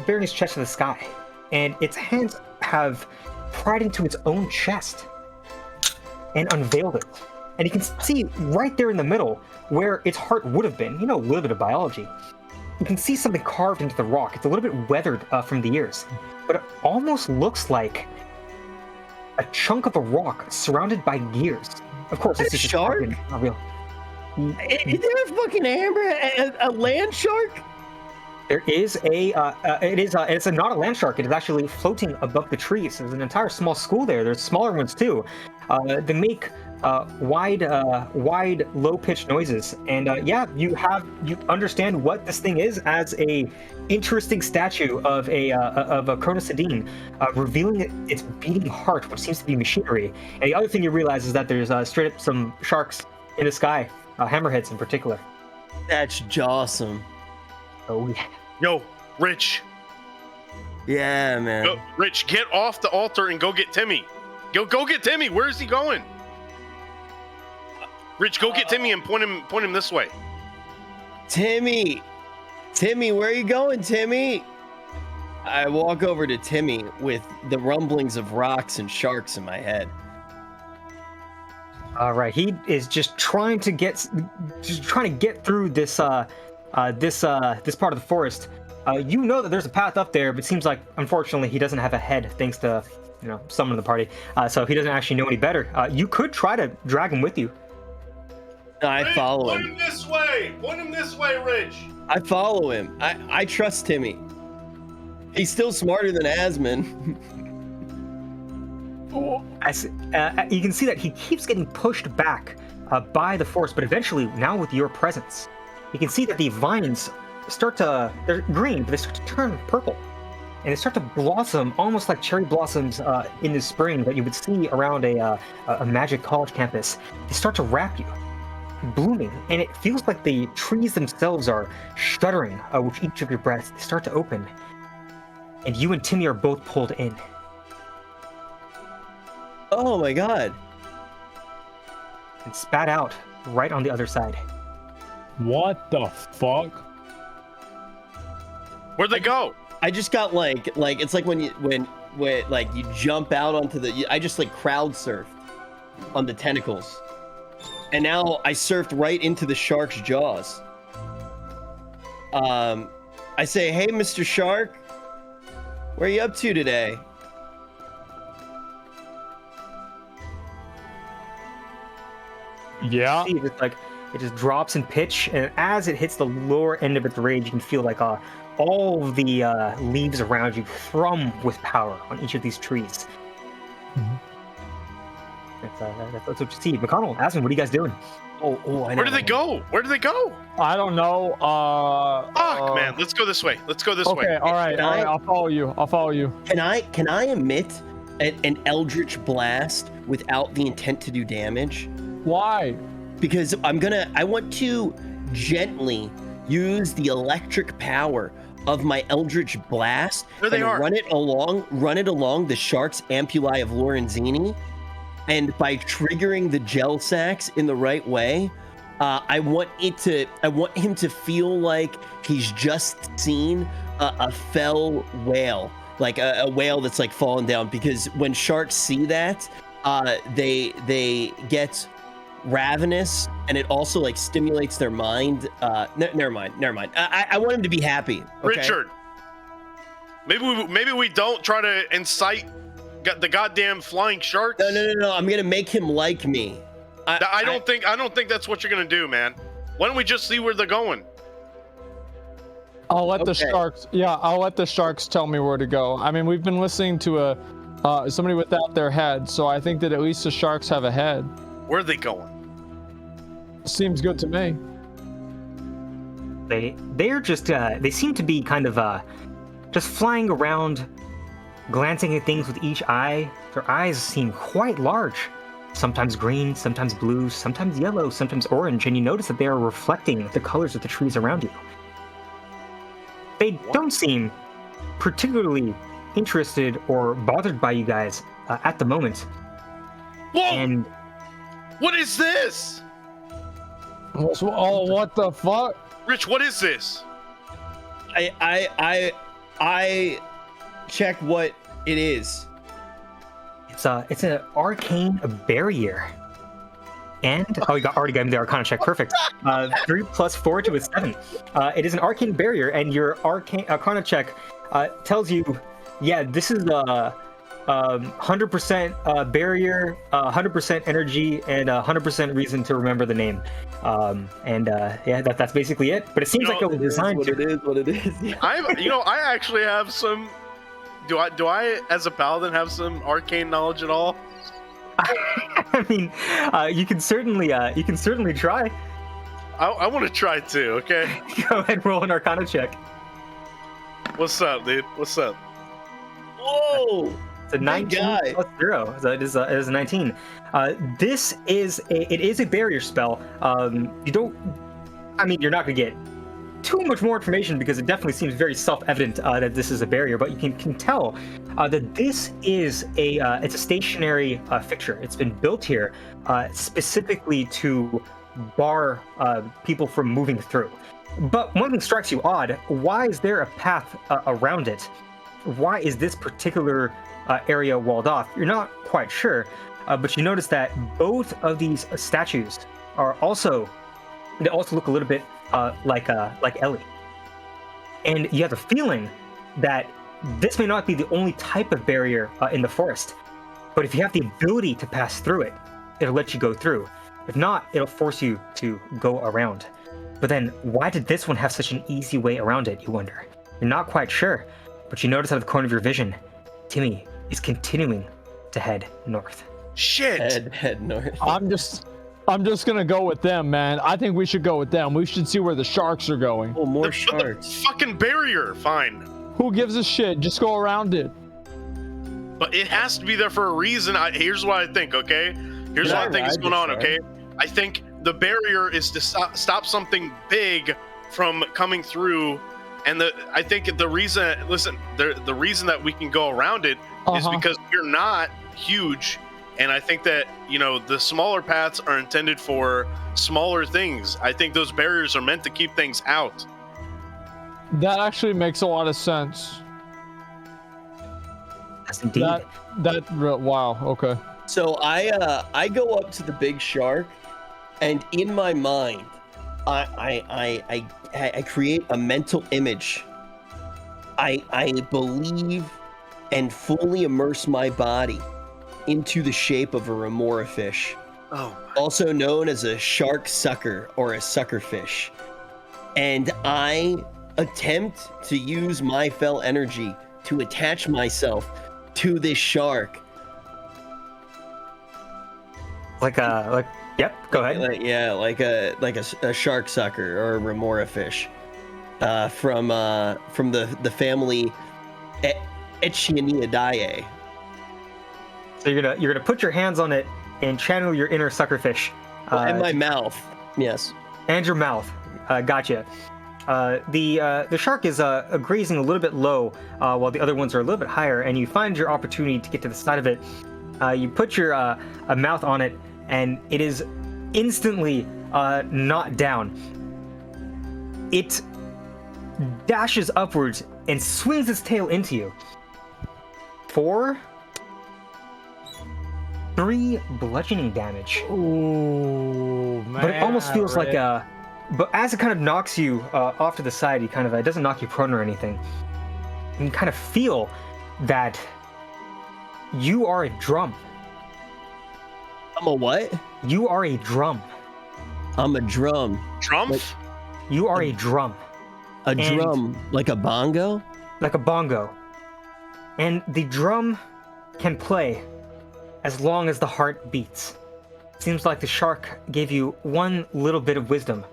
bearing its chest to the sky, and its hands have pried into its own chest and unveiled it. And you can see right there in the middle where its heart would have been, a little bit of biology. You can see something carved into the rock. It's a little bit weathered from the years, but it almost looks like a chunk of a rock surrounded by gears. Of course, it's just shark? not real. Is there a fucking a land shark? There is it's not a land shark. It is actually floating above the trees. There's an entire small school there. There's smaller ones too. They make wide, low-pitched noises. And you understand what this thing is as a interesting statue of a Chronosedine, revealing its beating heart, which seems to be machinery. And the other thing you realize is that there's straight up some sharks in the sky, hammerheads in particular. That's jawsome. Oh yeah. Yo, Rich, Yeah, man. Go, Rich, get off the altar and go get Timmy. Go get Timmy. Where is he going? Rich, go get Timmy and point him this way. Timmy, where are you going, Timmy? I walk over to Timmy with the rumblings of rocks and sharks in my head. All right, he is just trying to get through this part of the forest. You know that there's a path up there, but it seems like unfortunately he doesn't have a head, thanks to someone in the party. So he doesn't actually know any better. You could try to drag him with you. I follow him. Point him this way. Point him this way, Rich. I follow him. I trust Timmy. He's still smarter than Asmon. You can see that he keeps getting pushed back by the force, but eventually, now with your presence, you can see that the vines they're green, but they start to turn purple. And they start to blossom, almost like cherry blossoms in the spring that you would see around a magic college campus. They start to wrap you, blooming, and it feels like the trees themselves are shuddering with each of your breaths. They start to open, and you and Timmy are both pulled in. Oh my god. And spat out right on the other side. What the fuck? Where'd they go? I just got like it's like when you jump out onto I just like crowd surfed on the tentacles. And now I surfed right into the shark's jaws. I say, "Hey, Mr. Shark, where are you up to today?" Yeah. See, it just drops in pitch, and as it hits the lower end of its range, you can feel like all of the leaves around you thrum with power on each of these trees. Mm-hmm. That's what you see. McConnell, Asmon, what are you guys doing? Oh, I know. Where do they go? Where do they go? I don't know. Fuck, man. Let's go this way. Let's go this way. Okay, all right. I'll follow you. Can I emit an eldritch blast without the intent to do damage? Why? Because I want to gently use the electric power of my eldritch blast There they and are. run it along the shark's ampullae of Lorenzini. And by triggering the gel sacks in the right way, I want him to feel like he's just seen a fell whale, like a whale that's like fallen down. Because when sharks see that, they get ravenous, and it also like stimulates their mind. Never mind. I want him to be happy. Okay? Richard, maybe we don't try to incite the goddamn flying sharks. No. I'm gonna make him like me. I don't think that's what you're gonna do, man. Why don't we just see where they're going? I'll let the Okay. sharks. Yeah, I'll let the sharks tell me where to go. I mean, we've been listening to somebody without their head, so I think that at least the sharks have a head. Where are they going? Seems good to me. They're just they seem to be kind of just flying around, glancing at things with each eye. Their eyes seem quite large. Sometimes green, sometimes blue, sometimes yellow, sometimes orange, and you notice that they are reflecting the colors of the trees around you. They don't seem particularly interested or bothered by you guys at the moment. Whoa! And What is this? Oh, what the fuck? Rich, what is this? I check what it is. it's an arcane barrier. And you already got the Arcana check. Perfect. 3 + 4 to a 7. It is an arcane barrier, and your Arcana check tells you, yeah, this is 100% barrier, 100% energy, and 100% reason to remember the name. That's basically it. But it seems like it was designed What it is. Yeah. I actually have some. Do I, as a paladin, have some arcane knowledge at all? I mean, you can certainly try. I want to try too. Okay. Go ahead and roll an Arcana check. What's up, dude? What's up? Whoa! It's a 19 plus 0, so it is a 19. This is a barrier spell. You're not gonna get too much more information because it definitely seems very self-evident that this is a barrier, but you can tell that this is it's a stationary fixture. It's been built here specifically to bar people from moving through. But one thing strikes you odd. Why is there a path around it? Why is this particular area walled off? You're not quite sure, but you notice that both of these statues are also look a little bit like Ellie. And you have a feeling that this may not be the only type of barrier in the forest, but if you have the ability to pass through it, it'll let you go through. If not, it'll force you to go around. But then, why did this one have such an easy way around it, you wonder? You're not quite sure, but you notice out of the corner of your vision, Timmy is continuing to head north. Shit! Head north. I'm just gonna go with them, man. I think we should go with them. We should see where the sharks are going. Oh, more But sharks. the fucking barrier, fine. Who gives a shit? Just go around it. But it has to be there for a reason. Here's what I think, okay? Here's Yeah, what I think is ride going the on, shark. okay? I think the barrier is to stop something big from coming through. And I think the reason, listen, the reason that we can go around it is because we're not huge. And I think that, the smaller paths are intended for smaller things. I think those barriers are meant to keep things out. That actually makes a lot of sense. Yes, indeed. Wow. Okay. So I go up to the big shark, and in my mind, I create a mental image. I believe and fully immerse my body into the shape of a remora fish, also known as a shark sucker or a suckerfish, and I attempt to use my fell energy to attach myself to this shark. Yep, go ahead. Like a shark sucker or a remora fish, from the family Echinidae. So you're gonna put your hands on it and channel your inner suckerfish. And my mouth, yes. And your mouth. Gotcha. The shark is grazing a little bit low, while the other ones are a little bit higher, and you find your opportunity to get to the side of it. You put your mouth on it, and it is instantly not down. It dashes upwards and swings its tail into you. 3 bludgeoning damage. Ooh, man. But it almost feels like but as it kind of knocks you off to the side, it doesn't knock you prone or anything. You kind of feel that you are a drum. I'm a what? You are a drum. I'm a drum. Trump? You are a drum. A drum, like a bongo? Like a bongo. And the drum can play as long as the heart beats. Seems like the shark gave you one little bit of wisdom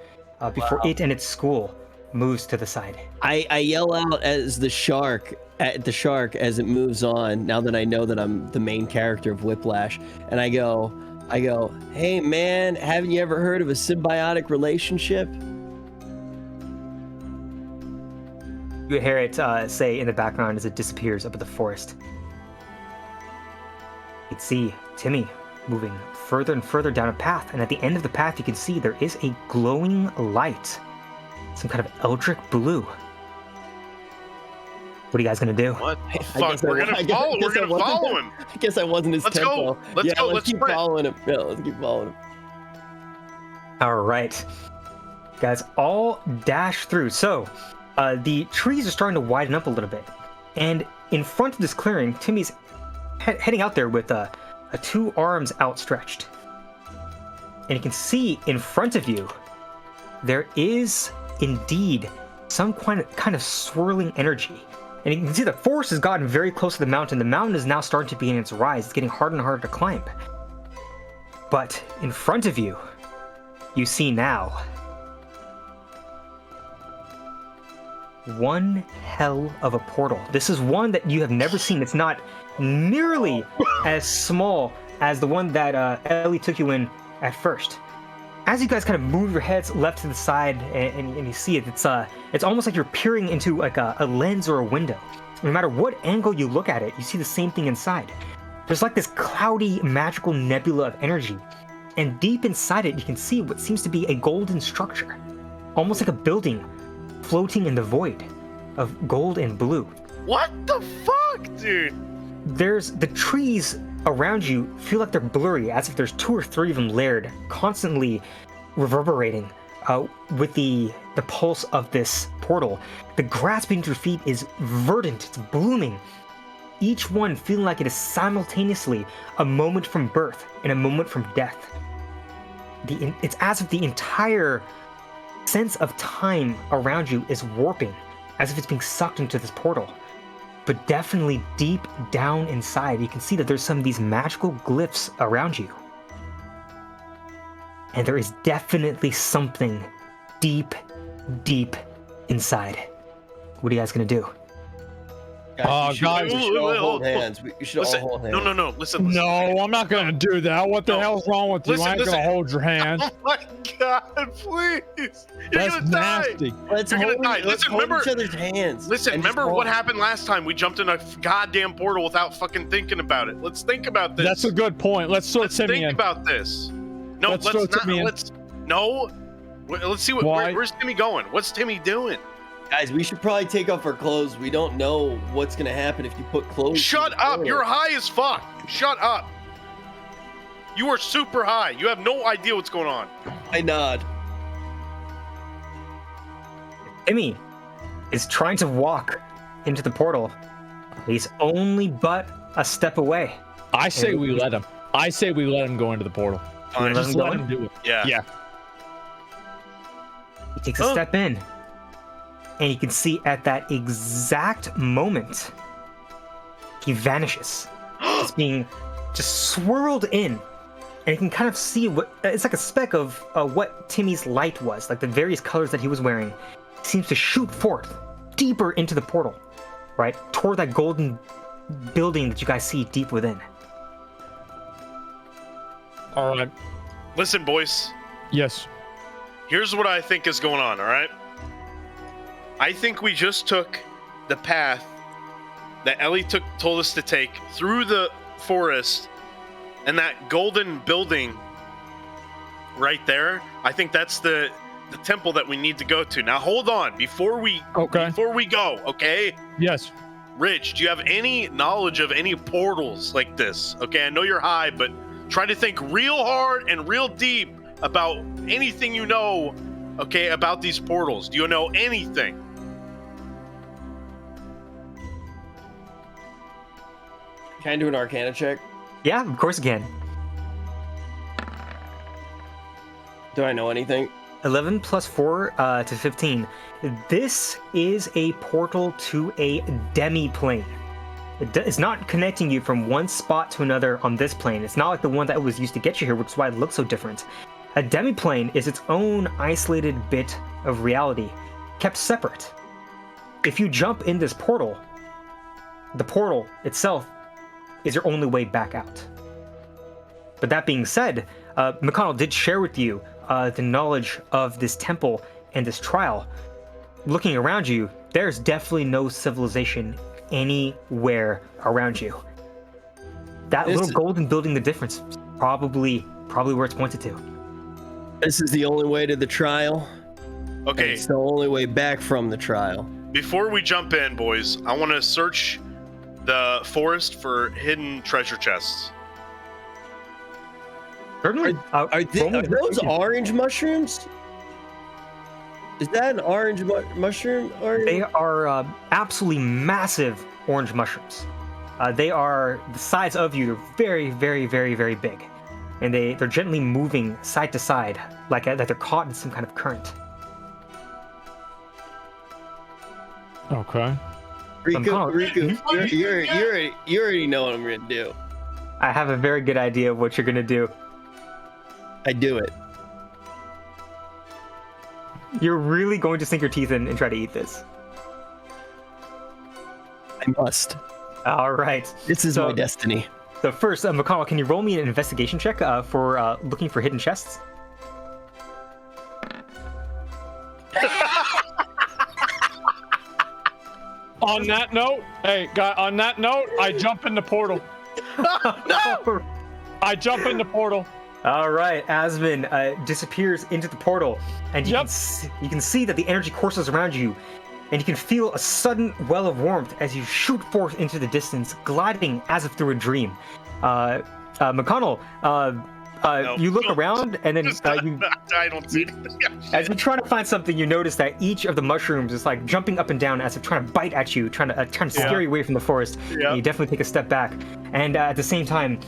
before it and its school moves to the side. I yell out at the shark as it moves on, now that I know that I'm the main character of Whiplash, and I go, hey man, haven't you ever heard of a symbiotic relationship? You hear it say in the background as it disappears up in the forest. You can see Timmy moving further and further down a path, and at the end of the path you can see there is a glowing light. Some kind of eldritch blue. What are you guys gonna do? What the fuck? We're gonna follow him. I guess I wasn't his Let's tempo. go. Let's go. Let's keep sprint. following him. Yeah, let's keep following him. All right, guys, all dash through. So the trees are starting to widen up a little bit, and in front of this clearing, Timmy's heading out there with 2 arms outstretched, and you can see in front of you there is indeed some kind of swirling energy. And you can see the forest has gotten very close to the mountain. The mountain is now starting to be in its rise. It's getting harder and harder to climb. But in front of you, you see now one hell of a portal. This is one that you have never seen. It's not nearly as small as the one that Ellie took you in at first. as you guys kind of move your heads left to the side and you see it, it's almost like you're peering into like a lens or a window. No matter what angle you look at it, you see the same thing inside. There's like this cloudy, magical nebula of energy, and deep inside it, you can see what seems to be a golden structure, almost like a building floating in the void of gold and blue. What the fuck, dude? There's the trees around you feel like they're blurry, as if there's 2 or 3 of them layered, constantly reverberating with the pulse of this portal. The grass beneath your feet is verdant, it's blooming, each one feeling like it is simultaneously a moment from birth and a moment from death. It's as if the entire sense of time around you is warping, as if it's being sucked into this portal. But definitely deep down inside, you can see that there's some of these magical glyphs around you. And there is definitely something deep, deep inside. What are you guys gonna do? Guys, we should all hold hands. We should all hold hands. No. Listen. No, I'm not gonna do that. What the hell's wrong with you? I ain't gonna hold your hand. Oh my god, please! You're That's gonna nasty. die. Let's You're hold, gonna die. let's Listen, hold remember each other's hands. Listen, and just remember hold. what happened last time? We jumped in a goddamn portal without fucking thinking about it. Let's think about this. That's a good point. Let's think Timmy in. about this. No, Let's let's throw not. Timmy in. Let's see where's Timmy going? What's Timmy doing? Guys, we should probably take off our clothes. We don't know what's gonna happen if you put clothes. Shut up! You're high as fuck. Shut up. You are super high. You have no idea what's going on. I nod. Timmy is trying to walk into the portal. He's only but a step away. I say we let him. I say we let him go into the portal. Fine. Just let him do it. Yeah. Yeah. He takes a step in. And you can see at that exact moment, he vanishes. Just being swirled in. And you can kind of see what it's like a speck of what Timmy's light was, like the various colors that he was wearing, seems to shoot forth deeper into the portal, right? Toward that golden building that you guys see deep within. All right. Listen, boys. Yes. Here's what I think is going on, all right? I think we just took the path that Ellie told us to take through the forest, and that golden building right there, I think that's the temple that we need to go to. Now hold on, before we go, okay? Yes. Rich, do you have any knowledge of any portals like this? Okay, I know you're high, but try to think real hard and real deep about anything you know, okay, about these portals. Do you know anything? Can I do an Arcana check? Yeah, of course you can. Do I know anything? 11 plus 4 to 15. This is a portal to a demi-plane. It's not connecting you from one spot to another on this plane. It's not like the one that was used to get you here, which is why it looks so different. A demi-plane is its own isolated bit of reality, kept separate. If you jump in this portal, the portal itself is your only way back out. But that being said, Mcconnell did share with you the knowledge of this temple and this trial. Looking around you, there's definitely no civilization anywhere around you. That little golden building, the difference, is probably where it's pointed to. This is the only way to the trial. Okay. It's the only way back from the trial. Before we jump in, boys, I want to search the forest for hidden treasure chests. Certainly. Are those orange mushrooms? Is that an orange mushroom? They are absolutely massive orange mushrooms. They are the size of you. They're very, very, very, very big. And they're gently moving side to side, like they're caught in some kind of current. Okay. Riku, you already know what I'm gonna do. I have a very good idea of what you're gonna do. I do it. You're really going to sink your teeth in and try to eat this. I must. All right. This is my destiny. So first, McConnell, can you roll me an investigation check for looking for hidden chests? On that note, I jump in the portal. No! I jump in the portal. All right, Asmon disappears into the portal, and you can see that the energy courses around you, and you can feel a sudden well of warmth as you shoot forth into the distance, gliding as if through a dream. Mcconnell, you look around, and then I don't see anything. as you try to find something, you notice that each of the mushrooms is like jumping up and down as if trying to bite at you, trying to scare you away from the forest. Yeah. You definitely take a step back, and at the same time,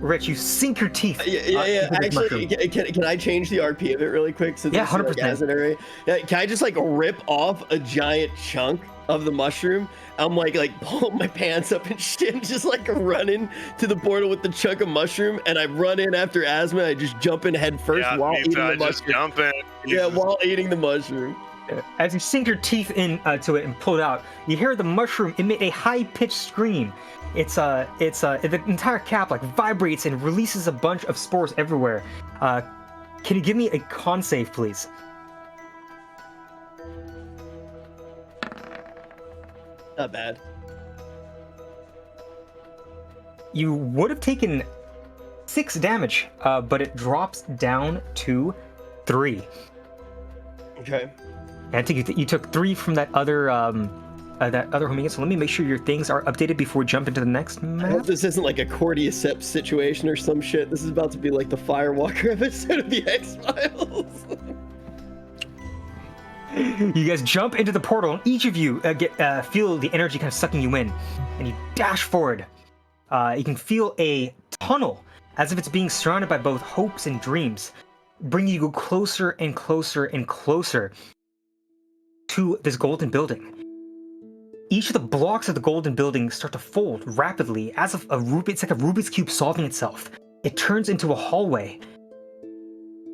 Rich, you sink your teeth. Yeah. Actually, can I change the RP of it really quick? Since 100%. Can I just like rip off a giant chunk of the mushroom? I'm like pull my pants up and shit, and just like running to the portal with the chunk of mushroom, and I run in after Asma. I just jump in head first while eating the mushroom. Just jump in. While eating the mushroom. As you sink your teeth into it and pull it out, you hear the mushroom emit a high-pitched scream. The entire cap like vibrates and releases a bunch of spores everywhere. Can you give me a con save, please? Not bad. You would have taken 6 damage, but it drops down to 3. Okay. And I think you took 3 from that other homing. So let me make sure your things are updated before we jump into the next map. I hope this isn't like a cordyceps situation or some shit. This is about to be like the Firewalker episode of the X-Files. You guys jump into the portal, and each of you feel the energy kind of sucking you in, and you dash forward. You can feel a tunnel, as if it's being surrounded by both hopes and dreams, bringing you closer and closer and closer to this golden building. Each of the blocks of the golden building start to fold rapidly, as if it's like a Rubik's Cube solving itself. It turns into a hallway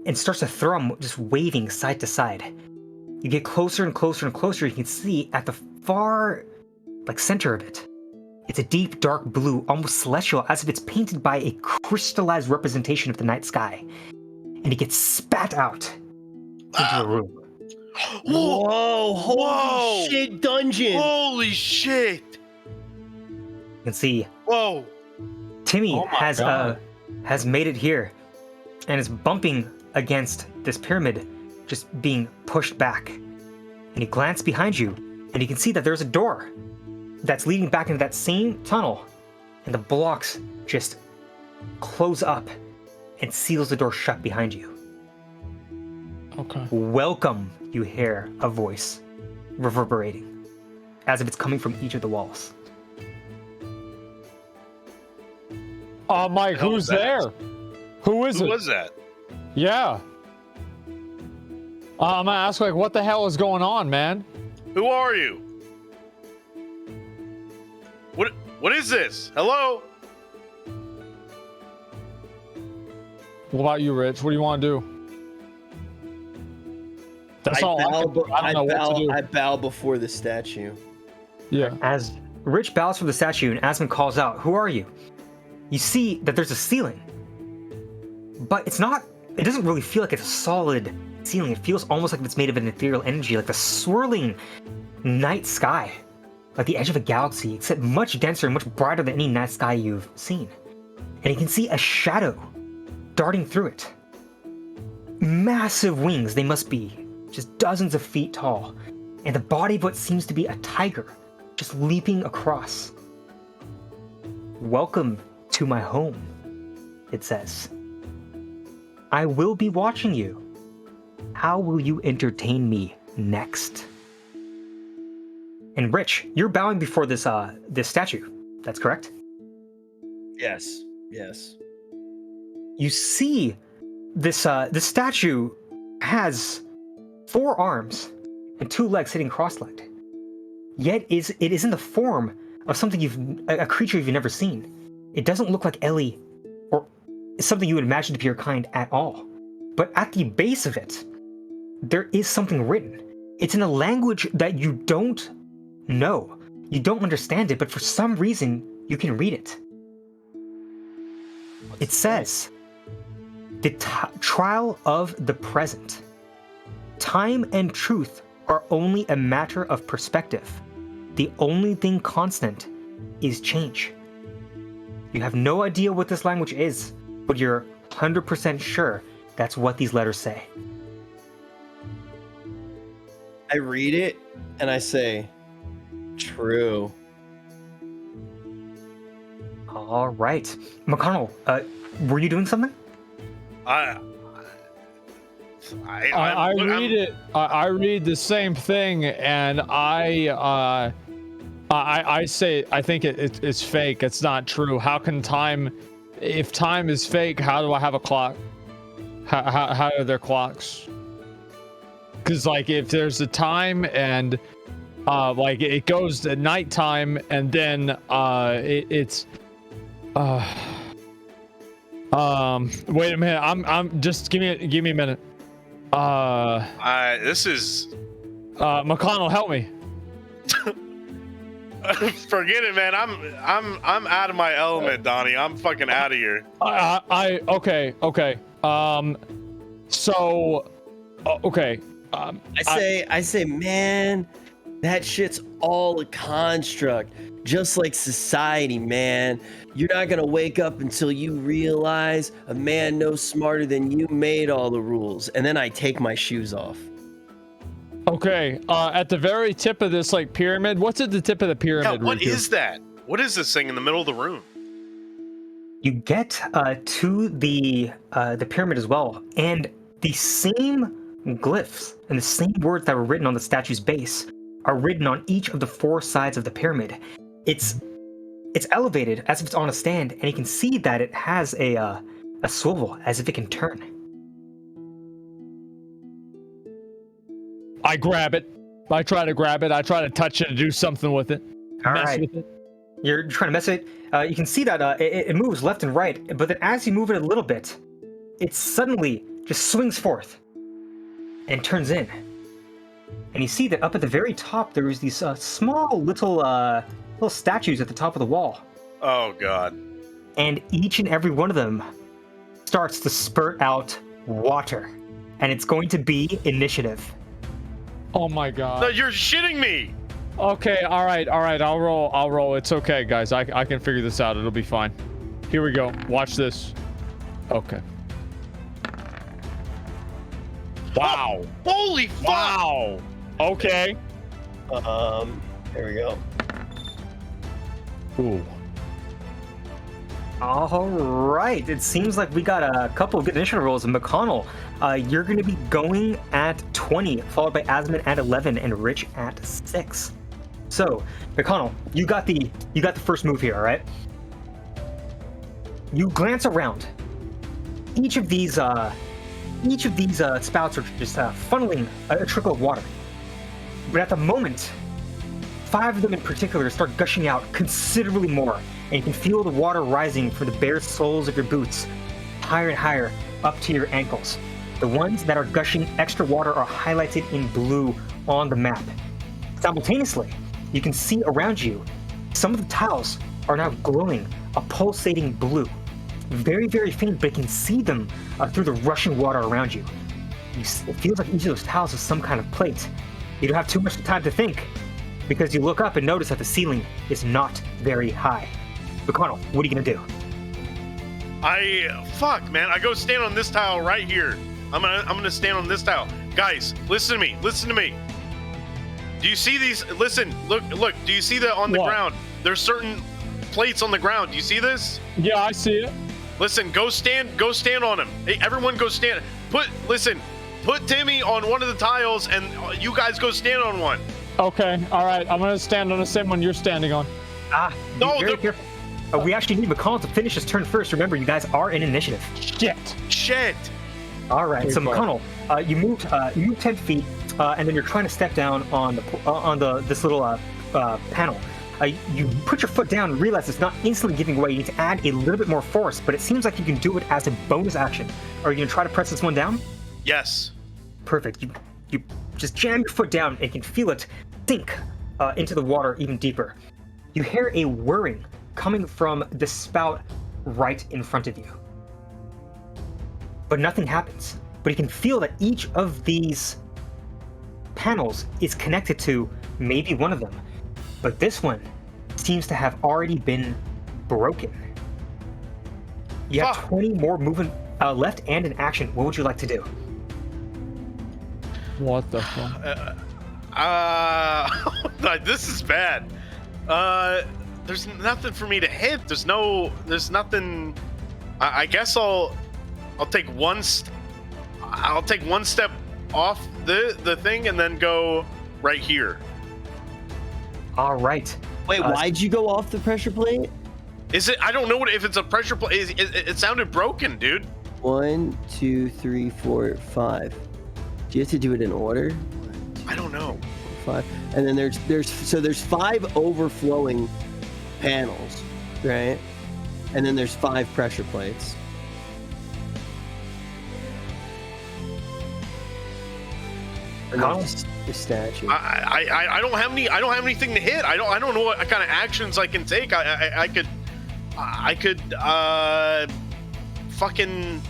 and starts to thrum, just waving side to side. You get closer and closer and closer. You can see at the far, center of it, it's a deep, dark blue, almost celestial, as if it's painted by a crystallized representation of the night sky. And it gets spat out into the room. Whoa! Holy shit, dungeon! Holy shit! You can see. Whoa! Timmy has made it here, and is bumping against this pyramid, just being pushed back. And you glance behind you, and you can see that there's a door that's leading back into that same tunnel, and the blocks just close up and seals the door shut behind you. Okay. Welcome, you hear a voice reverberating, as if it's coming from each of the walls. Mike, who's there? Who is it? Who was that? Yeah. I'm gonna ask, what the hell is going on, man? Who are you? What is this? Hello? What about you, Rich? What do you want to do? That's all. I don't know what to do. I bow before the statue. Yeah. As Rich bows for the statue and Asmon calls out, "Who are you?" You see that there's a ceiling, but it doesn't really feel like it's a solid ceiling. It feels almost like it's made of an ethereal energy, like the swirling night sky, like the edge of a galaxy, except much denser and much brighter than any night sky you've seen. And you can see a shadow darting through it. Massive wings, they must be, just dozens of feet tall, and the body of what seems to be a tiger, just leaping across. "Welcome to my home," it says. "I will be watching you. How will you entertain me next?" And Rich, you're bowing before this statue. That's correct? Yes. You see this statue has 4 arms and 2 legs sitting cross-legged. Yet it is in the form of something a creature you've never seen. It doesn't look like Ellie or something you would imagine to be your kind at all. But at the base of it, there is something written. It's in a language that you don't know. You don't understand it, but for some reason, you can read it. It says, "The trial of the present. Time and truth are only a matter of perspective. The only thing constant is change. You have no idea what this language is, but you're 100% sure that's what these letters say. I read it and I say, true. All right. McConnell, were you doing something? I read it. I read the same thing, and I say I think it's fake. It's not true. How can time? If time is fake, how do I have a clock? How are there clocks? Because like if there's a time and like it goes at nighttime and then it's wait a minute. I'm just give me a minute. This is McConnell, help me. forget it, man. I'm out of my element, Donnie. I'm fucking out of here. Okay. So okay. I say, man, that shit's all a construct. Just like society, man. You're not gonna wake up until you realize a man no smarter than you made all the rules. And then I take my shoes off. Okay, at the very tip of this like pyramid, what's at the tip of the pyramid? Yeah, what Riku? is that? What is this thing in the middle of the room? You get to the pyramid as well, and the same glyphs and the same words that were written on the statue's base are written on each of the four sides of the pyramid. It's elevated as if it's on a stand, and you can see that it has a swivel as if it can turn. I grab it. I try to grab it. I try to touch it and do something with it. All Mess right. with it. You're trying to mess it. You can see that it moves left and right, but then as you move it a little bit, it suddenly just swings forth and turns in. And you see that up at the very top, there is these small little statues at the top of the wall. Oh god. And each and every one of them starts to spurt out water. And it's going to be initiative. Oh my god. No, you're shitting me. Okay, all right. I'll roll. It's okay, guys. I can figure this out. It'll be fine. Here we go. Watch this. Okay. Wow. Oh, holy fuck. Wow. Okay. There we go. Ooh. All right. It seems like we got a couple of good initiative rolls. And McConnell, you're going to be going at 20, followed by Asmon at 11, and Rich at 6. So, McConnell, you got the first move here, all right? You glance around. Each of these spouts are just funneling a trickle of water. But at the moment, 5 of them in particular start gushing out considerably more, and you can feel the water rising from the bare soles of your boots, higher and higher, up to your ankles. The ones that are gushing extra water are highlighted in blue on the map. Simultaneously, you can see around you, some of the tiles are now glowing a pulsating blue. Very, very faint, but you can see them through the rushing water around you. It feels like each of those tiles is some kind of plate. You don't have too much time to think, because you look up and notice that the ceiling is not very high. McConnell, what are you gonna do? Fuck, man. I go stand on this tile right here. I'm gonna stand on this tile. Guys, listen to me. Do you see these? Listen, look. Do you see that on the ground? There's certain plates on the ground. Do you see this? Yeah, I see it. Listen, go stand on them. Hey, everyone go stand. Put Timmy on one of the tiles, and you guys go stand on one. Okay, all right. I'm gonna stand on the same one you're standing on. Be very careful. We actually need McConnell to finish his turn first. Remember, you guys are in initiative. Shit. All right, so McConnell, you moved 10 feet, and then you're trying to step down on this little panel. You put your foot down and realize it's not instantly giving way. You need to add a little bit more force, but it seems like you can do it as a bonus action. Are you gonna try to press this one down? Yes. Perfect. You just jam your foot down and can feel it sink into the water even deeper. You hear a whirring coming from the spout right in front of you. But nothing happens. But you can feel that each of these panels is connected to maybe one of them, but this one seems to have already been broken. You have 20 more movement left and an action. What would you like to do? What the fuck? This is bad. There's nothing for me to hit. There's nothing. I guess I'll take one step off the thing and then go right here. All right. Wait, why'd you go off the pressure plate? Is it? I don't know if it's a pressure plate. It sounded broken, dude. 1, 2, 3, 4, 5. Do you have to do it in order? 1, 2, I don't know. 5. And then there's 5 overflowing panels, right? And then there's 5 pressure plates. The statue. I don't have any. I don't have anything to hit. I don't know what kind of actions I can take. I could fucking.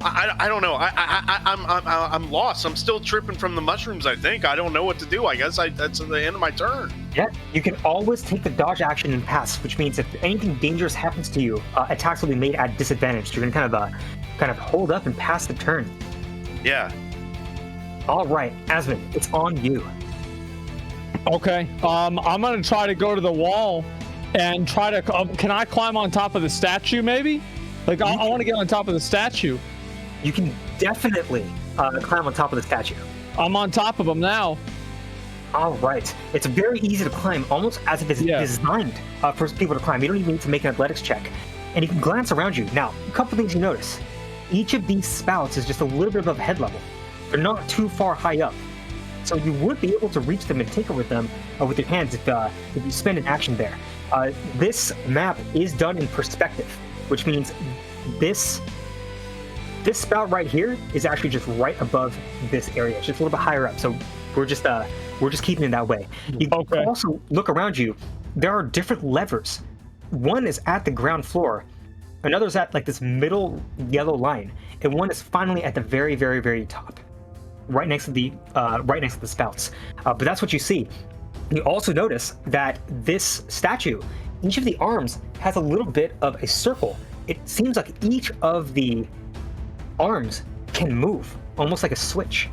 I don't know. I'm lost. I'm still tripping from the mushrooms. I think I don't know what to do. I guess that's the end of my turn. Yeah, you can always take the dodge action and pass, which means if anything dangerous happens to you, attacks will be made at disadvantage. You're gonna kind of hold up and pass the turn. Yeah. All right, Asmon, it's on you. Okay. I'm gonna try to go to the wall and try to. Can I climb on top of the statue? Maybe. Like I want to get on top of the statue. You can definitely climb on top of the statue. I'm on top of them now. All right. It's very easy to climb, almost as if it's designed for people to climb. You don't even need to make an athletics check. And you can glance around you. Now, a couple things you notice. Each of these spouts is just a little bit above head level. They're not too far high up. So you would be able to reach them and tinker with them with your hands if you spend an action there. This map is done in perspective, which means this spout right here is actually just right above this area. It's just a little bit higher up. So we're just keeping it that way. You can also look around you. There are different levers. One is at the ground floor. Another's at like this middle yellow line, and one is finally at the very, very, very top, right next to the spouts. But that's what you see. You also notice that this statue, each of the arms has a little bit of a circle. It seems like each of the arms can move, almost like a switch.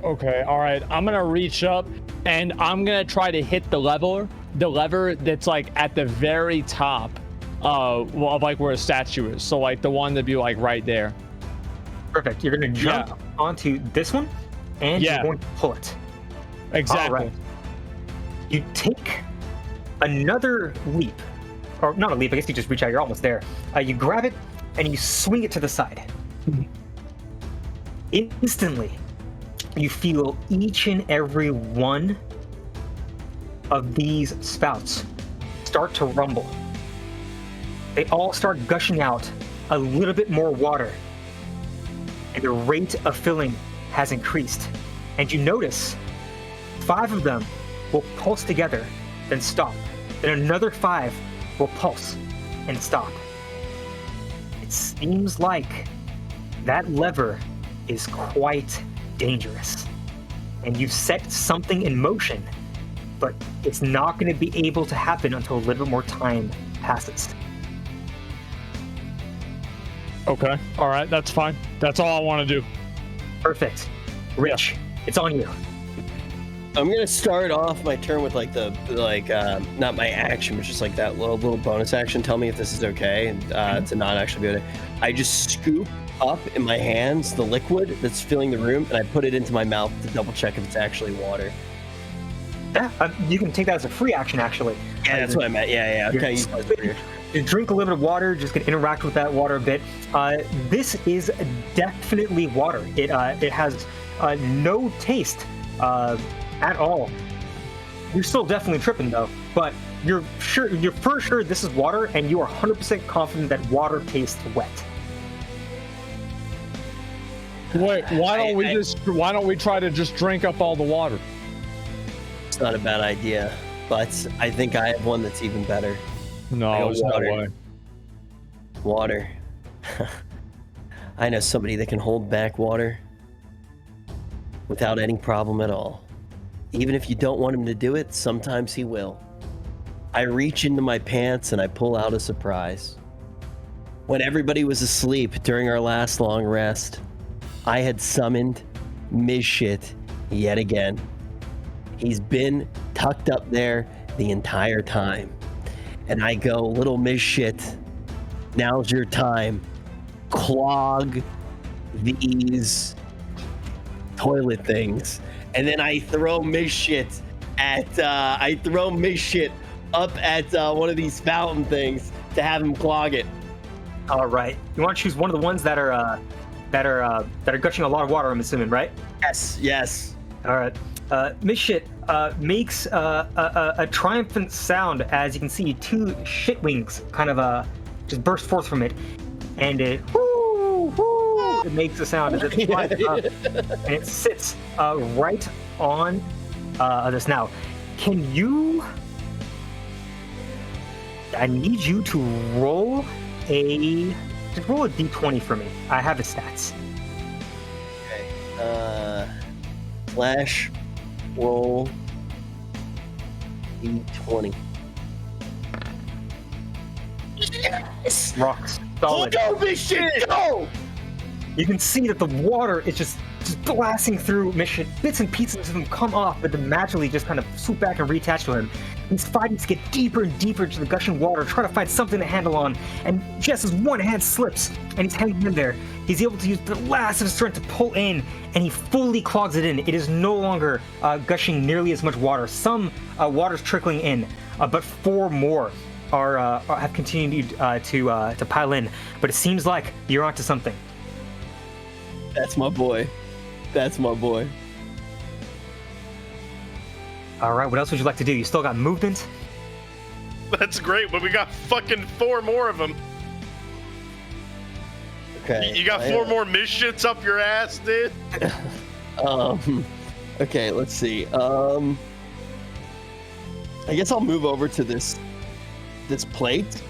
Okay, all right. I'm gonna reach up and I'm gonna try to hit the lever that's like at the very top of like where a statue is. So like the one that'd be like right there. Perfect. You're gonna jump onto this one, and you're going to pull it. Exactly. All right. You take another leap, or not a leap. I guess you just reach out. You're almost there. You grab it and you swing it to the side. Instantly, you feel each and every one of these spouts start to rumble. They all start gushing out a little bit more water, and the rate of filling has increased. And you notice 5 of them will pulse together, then stop. Then another 5 will pulse and stop. It seems like that lever is quite dangerous. And you've set something in motion, but it's not going to be able to happen until a little bit more time passes. Okay. All right. That's fine. That's all I want to do. Perfect. Rich, it's on you. I'm gonna start off my turn with not my action, but just like that little bonus action. Tell me if this is okay, and to not actually be able to. I just scoop up in my hands the liquid that's filling the room, and I put it into my mouth to double check if it's actually water. Yeah, you can take that as a free action, actually. Yeah, that's what I meant. Yeah. Okay. You drink a little bit of water, just gonna interact with that water a bit. This is definitely water. It has no taste at all. You're still definitely tripping though, but you're for sure this is water, and you are 100% confident that water tastes wet. Wait, why don't we try to just drink up all the water? It's not a bad idea, but I think I have one that's even better. No, there's no way. Water. I know somebody that can hold back water. without any problem at all. Even if you don't want him to do it, sometimes he will. I reach into my pants and I pull out a surprise. When everybody was asleep during our last long rest, I had summoned Mizshit yet again. He's been tucked up there the entire time. And I go, little Mizshit, now's your time. Clog these toilet things. And then I throw Mizshit up at one of these fountain things to have him clog it. All right. You want to choose one of the ones that are gushing a lot of water, I'm assuming, right? Yes. All right. Mizshit makes a triumphant sound as you can see two shit wings kind of just burst forth from it, and it makes a sound as it flies up, and it sits right on this. Now, can you? I need you to roll a d20 for me. I have the stats. Okay. Flash roll d20. Yes! Rocks solid. Go, Mizshit, go! You can see that the water is just blasting through Mizshit. Bits and pieces of him come off, but then magically just kind of swoop back and reattach to him. He's fighting to get deeper and deeper into the gushing water, trying to find something to handle on. And just as one hand slips and he's hanging in there, he's able to use the last of his strength to pull in, and he fully clogs it in. It is no longer gushing nearly as much water. Some water's trickling in, but 4 more have continued to pile in. But it seems like you're onto something. That's my boy. All right, what else would you like to do? You still got movement? That's great, but we got fucking 4 more of them. Okay. You got 4 more Mizshits up your ass, dude? Okay, let's see. I guess I'll move over to this plate.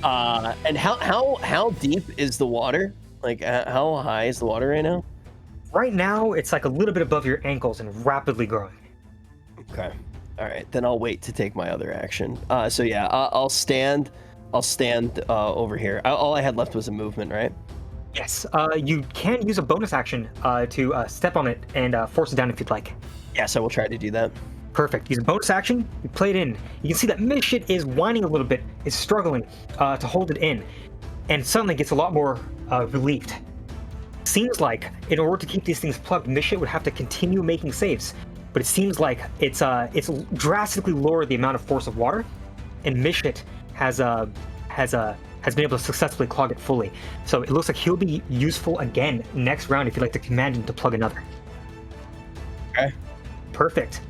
And how deep is the water? Like, how high is the water right now? Right now, it's like a little bit above your ankles and rapidly growing. Okay. All right. Then I'll wait to take my other action. So yeah, I'll stand over here. All I had left was a movement, right? Yes. You can use a bonus action to step on it and force it down if you'd like. Yes, I will try to do that. Perfect. Use a bonus action. You play it in. You can see that Mizshit is whining a little bit, is struggling to hold it in, and suddenly gets a lot more relieved. Seems like in order to keep these things plugged, Mizshit would have to continue making saves, but it seems like it's drastically lowered the amount of force of water, and Mizshit has been able to successfully clog it fully. So it looks like he'll be useful again next round if you'd like to command him to plug another. Okay. Perfect.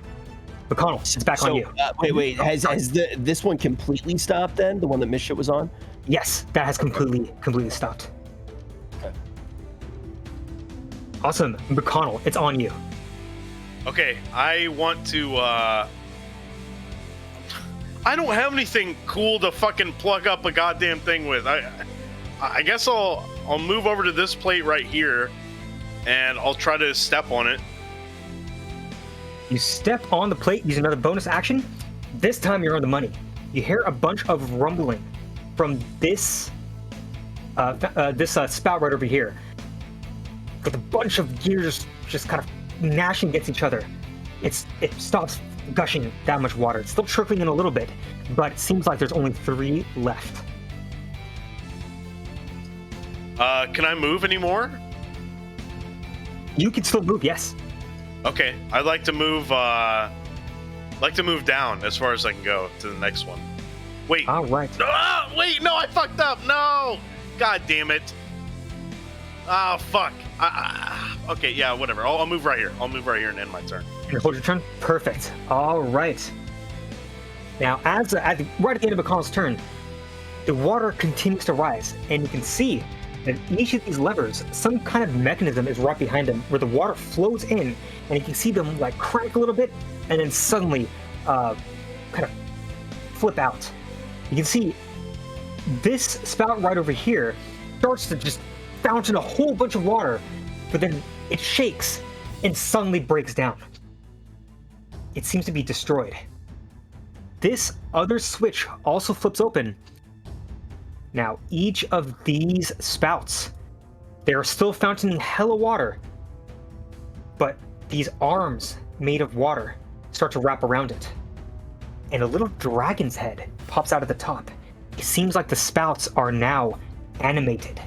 Mcconnell, it's back on you. Wait. Has this one completely stopped then? The one that Mizshit was on? Yes, that has completely stopped. Okay. Awesome. Mcconnell, it's on you. Okay, I want to, I don't have anything cool to fucking plug up a goddamn thing with. I guess I'll move over to this plate right here, and I'll try to step on it. You step on the plate, use another bonus action. This time you're on the money. You hear a bunch of rumbling from this spout right over here, with a bunch of gears just kind of gnashing against each other. It stops gushing that much water. It's still trickling in a little bit, but it seems like there's only 3 left. Can I move anymore? You can still move, yes. Okay, I'd like to move down as far as I can go to the next one. Wait. All right. Wait, no, I fucked up. No. God damn it. Oh, fuck. Okay, yeah, whatever. I'll move right here. I'll move right here and end my turn. You hold your turn? Perfect. All right. Now, right at the end of McConnell's turn, the water continues to rise, and you can see that each of these levers, some kind of mechanism is right behind them, where the water flows in, and you can see them like crank a little bit, and then suddenly kind of flip out. You can see this spout right over here starts to just fountain a whole bunch of water, but then it shakes and suddenly breaks down. It seems to be destroyed. This other switch also flips open. Now, each of these spouts, they are still fountaining hella water, but these arms made of water start to wrap around it. And a little dragon's head pops out at the top. It seems like the spouts are now animated.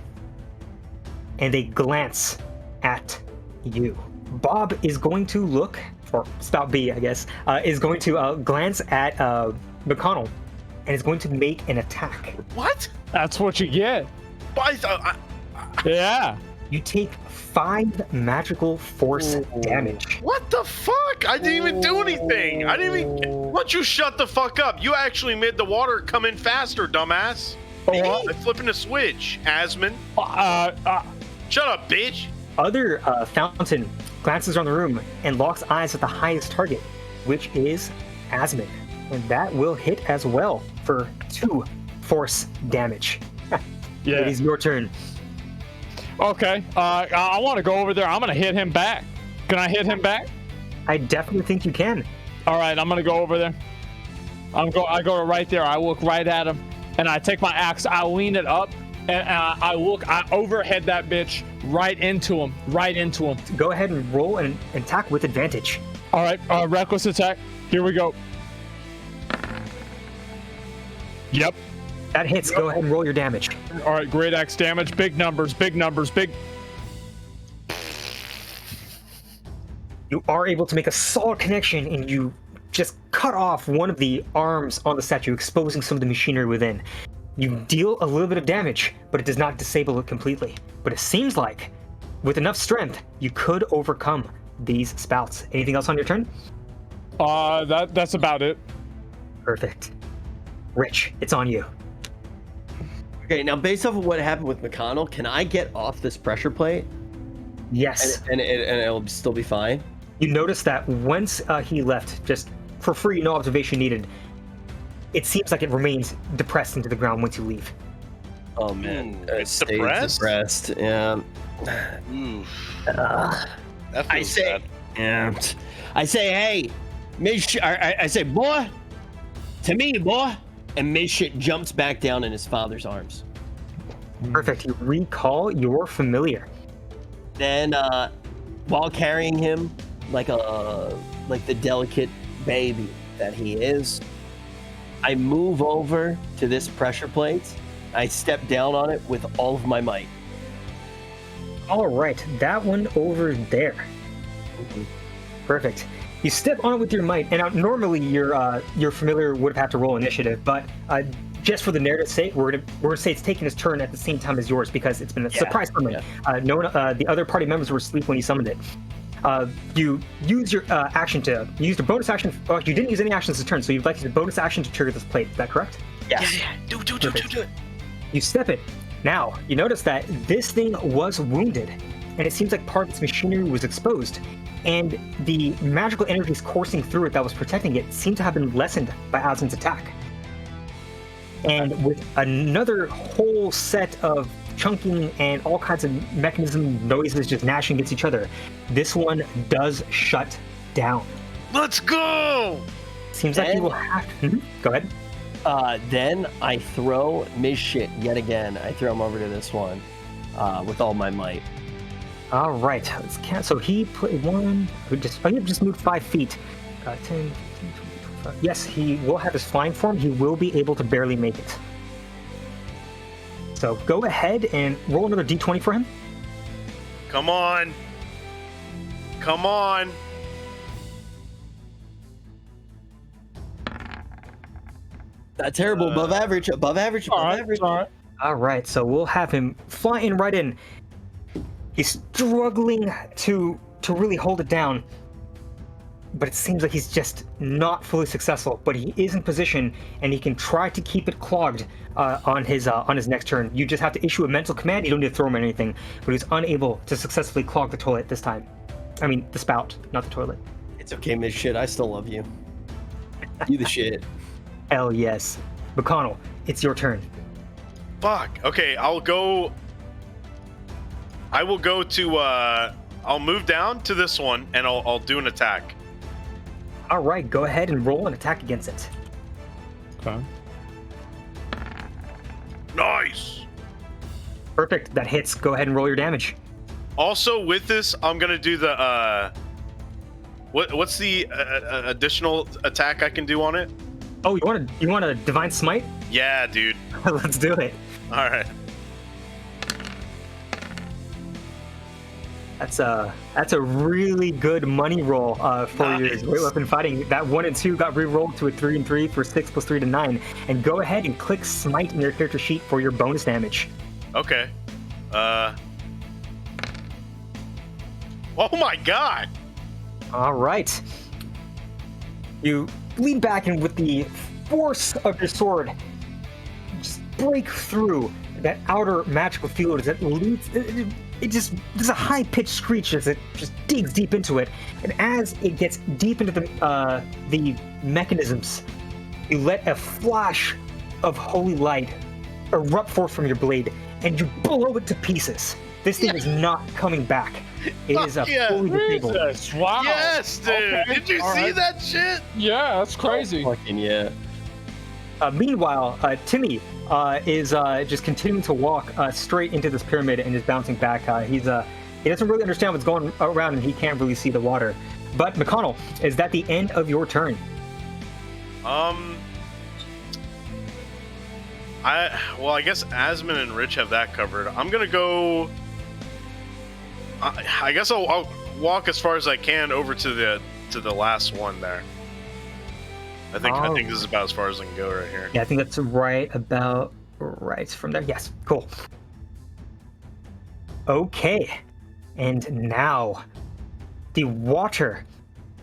And they glance at you. Bob is going to look, or spout B, I guess, is going to glance at Mcconnell and is going to make an attack. What? That's what you get. Yeah. You take 5 magical force damage. What the fuck? I didn't even do anything. I didn't even. Why don't you shut the fuck up? You actually made the water come in faster, dumbass. I'm flipping a switch, Asmon. Shut up, bitch. Other fountain glances around the room and locks eyes at the highest target, which is Asmon. And that will hit as well for 2 force damage. Yeah. It is your turn. Okay. I want to go over there. I'm going to hit him back. Can I hit him back? I definitely think you can. All right. I'm going to go over there. I go right there. I look right at him, and I take my axe. I lean it up, and I overhead that bitch right into him. Go ahead and roll an attack with advantage. All right. Reckless attack. Here we go. Yep. That hits. Go ahead and roll your damage. All right. Great axe damage. Big numbers. You are able to make a solid connection, and you just cut off one of the arms on the statue, exposing some of the machinery within. You deal a little bit of damage, but it does not disable it completely. But it seems like, with enough strength, you could overcome these spouts. Anything else on your turn? That's about it. Perfect. Rich, it's on you. Okay, now based off of what happened with Mcconnell, can I get off this pressure plate? Yes. And it'll still be fine? You notice that once he left, just for free, no observation needed, it seems like it remains depressed into the ground once you leave. Oh man, It's stays depressed? Depressed, yeah. Oof. That feels bad. Yeah. I say, hey, I say, boy, to me, boy, and Midshit jumps back down in his father's arms. Perfect. You recall your familiar. Then, while carrying him like the delicate baby that he is, I move over to this pressure plate. I step down on it with all of my might. All right, that one over there. Perfect. You step on it with your might, and now normally your familiar would have had to roll initiative, but just for the narrative's sake, we're gonna say it's taking his turn at the same time as yours because it's been a surprise summon. Yeah. The other party members were asleep when you summoned it. You use your action to use your bonus action. You didn't use any actions this turn, so you'd like to use a bonus action to trigger this plate. Is that correct? Yes. Yeah. Do it. You step it. Now you notice that this thing was wounded, and it seems like part of its machinery was exposed, and the magical energies coursing through it that was protecting it seemed to have been lessened by Asmon's attack. And with another whole set of chunking and all kinds of mechanism noises just gnashing against each other, this one does shut down. Let's go! Seems like you will have to... Go ahead. Then I throw Midshit yet again. I throw him over to this one with all my might. All right. Let's count. So he put one... He just moved 5 feet. 10, 15, 20, 25. Yes, he will have his flying form. He will be able to barely make it. So go ahead and roll another d20 for him. Come on. Not terrible. Above average. Above average. All right. So we'll have him flying right in. He's struggling to really hold it down, but it seems like he's just not fully successful. But he is in position, and he can try to keep it clogged on his next turn. You just have to issue a mental command. You don't need to throw him or anything. But he's unable to successfully clog the toilet this time. I mean, the spout, not the toilet. It's okay, Midshit. I still love you. You the shit. Hell yes. Mcconnell, it's your turn. Fuck. Okay, I'll go. I will go to. I'll move down to this one, and I'll do an attack. All right, go ahead and roll an attack against it. Okay. Nice. Perfect. That hits. Go ahead and roll your damage. Also, with this, I'm gonna do the. What's the additional attack I can do on it? Oh, you want a divine smite? Yeah, dude. Let's do it. All right. That's a really good money roll for your Nice. great weapon fighting. That 1 and 2 got re-rolled to a 3 and 3 for 6 plus 3 to 9. And go ahead and click smite in your character sheet for your bonus damage. Okay. Oh my god. All right. You lean back and with the force of your sword, just break through that outer magical field as it leads. There's a high-pitched screech as it just digs deep into it, and as it gets deep into the mechanisms, you let a flash of holy light erupt forth from your blade, and you blow it to pieces. This thing is not coming back. It is fully disabled. Jesus, wow. Yes, dude. Okay, Did you all see right. that shit? Yeah, that's crazy. Fucking yeah. Meanwhile, Timmy is just continuing to walk straight into this pyramid and is bouncing back. He doesn't really understand what's going around and he can't really see the water. But McConnell, is that the end of your turn? I guess Asmon and Rich have that covered. I'm gonna go. I guess I'll walk as far as I can over to the last one there. I think this is about as far as I can go right here. Yeah, I think that's right from there. Yes, cool. Okay, and now the water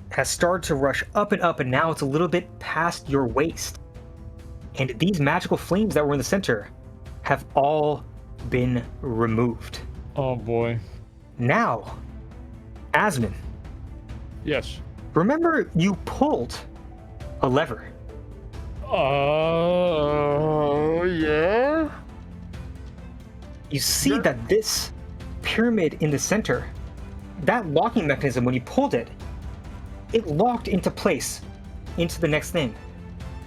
has started to rush up and up, and now it's a little bit past your waist. And these magical flames that were in the center have all been removed. Oh boy. Now, Asmon, Yes. remember you pulled a lever. Oh, yeah? You see that this pyramid in the center, that locking mechanism, when you pulled it, it locked into place into the next thing.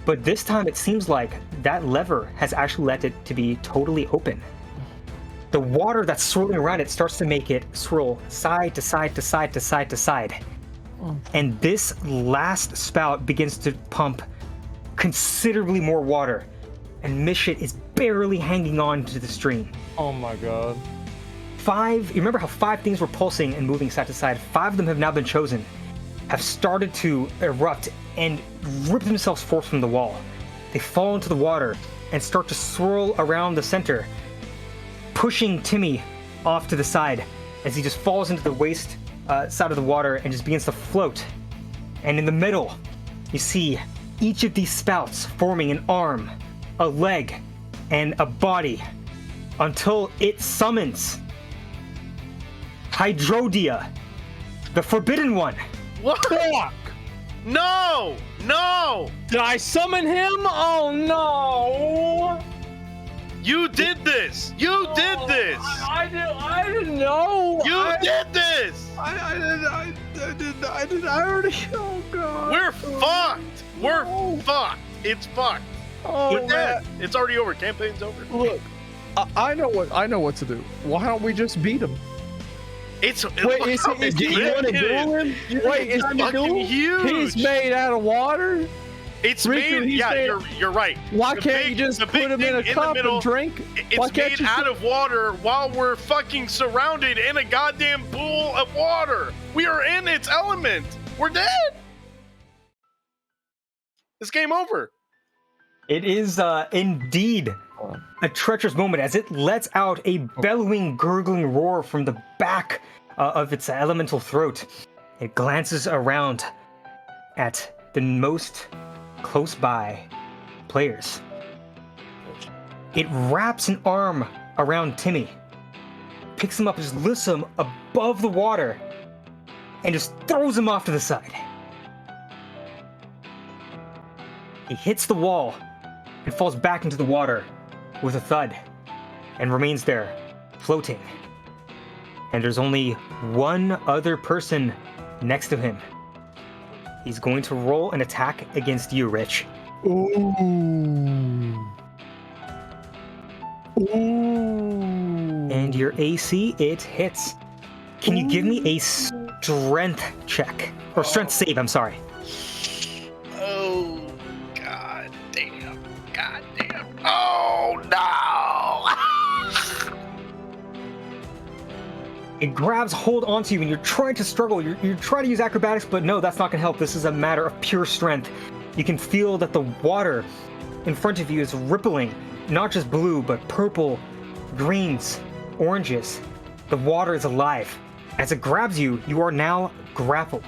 But this time it seems like that lever has actually let it to be totally open. The water that's swirling around it starts to make it swirl side to side to side to side to side. And this last spout begins to pump considerably more water. And Mishit is barely hanging on to the stream. Oh my god. You remember how 5 things were pulsing and moving side to side? 5 of them have now been chosen, have started to erupt and rip themselves forth from the wall. They fall into the water and start to swirl around the center, pushing Timmy off to the side as he just falls into the waist side of the water and just begins to float. And in the middle, you see each of these spouts forming an arm, a leg, and a body until it summons Hydrodia, the Forbidden One. What? Fuck! No! No! Did I summon him? Oh no! You did this! You did this! I didn't know! You did this! I didn't. I already. Oh god. We're fucked! We're fucked! It's fucked! Oh, We're dead! It's already over. Campaign's over. Look, I know what to do. Why don't we just beat him? It's Wait, is he You want to duel him? Wait, is fucking huge. he's made out of water? It's Riku, made. he's Yeah, made- you're right. Why The can't big- you just the put big him in a thing in the cup middle- and drink? Why It's can't made you out of water while we're fucking surrounded in a goddamn pool of water. We are in its element. We're dead. It's game over. It is indeed a treacherous moment as it lets out a bellowing, gurgling roar from the back of its elemental throat. It glances around at the most close by players. It wraps an arm around Timmy, picks him up, just lifts him above the water, and just throws him off to the side. He hits the wall and falls back into the water with a thud and remains there, floating. and there's only one other person next to him. He's going to roll an attack against you, Rich. Ooh. And your AC, it hits. Can you give me a strength check? Or strength save, I'm sorry. Oh, god damn. God damn. Oh, no. It grabs hold onto you and you're trying to struggle. You're trying to use acrobatics, but no, that's not going to help. This is a matter of pure strength. You can feel that the water in front of you is rippling, not just blue, but purple, greens, oranges. The water is alive. As it grabs you, you are now grappled,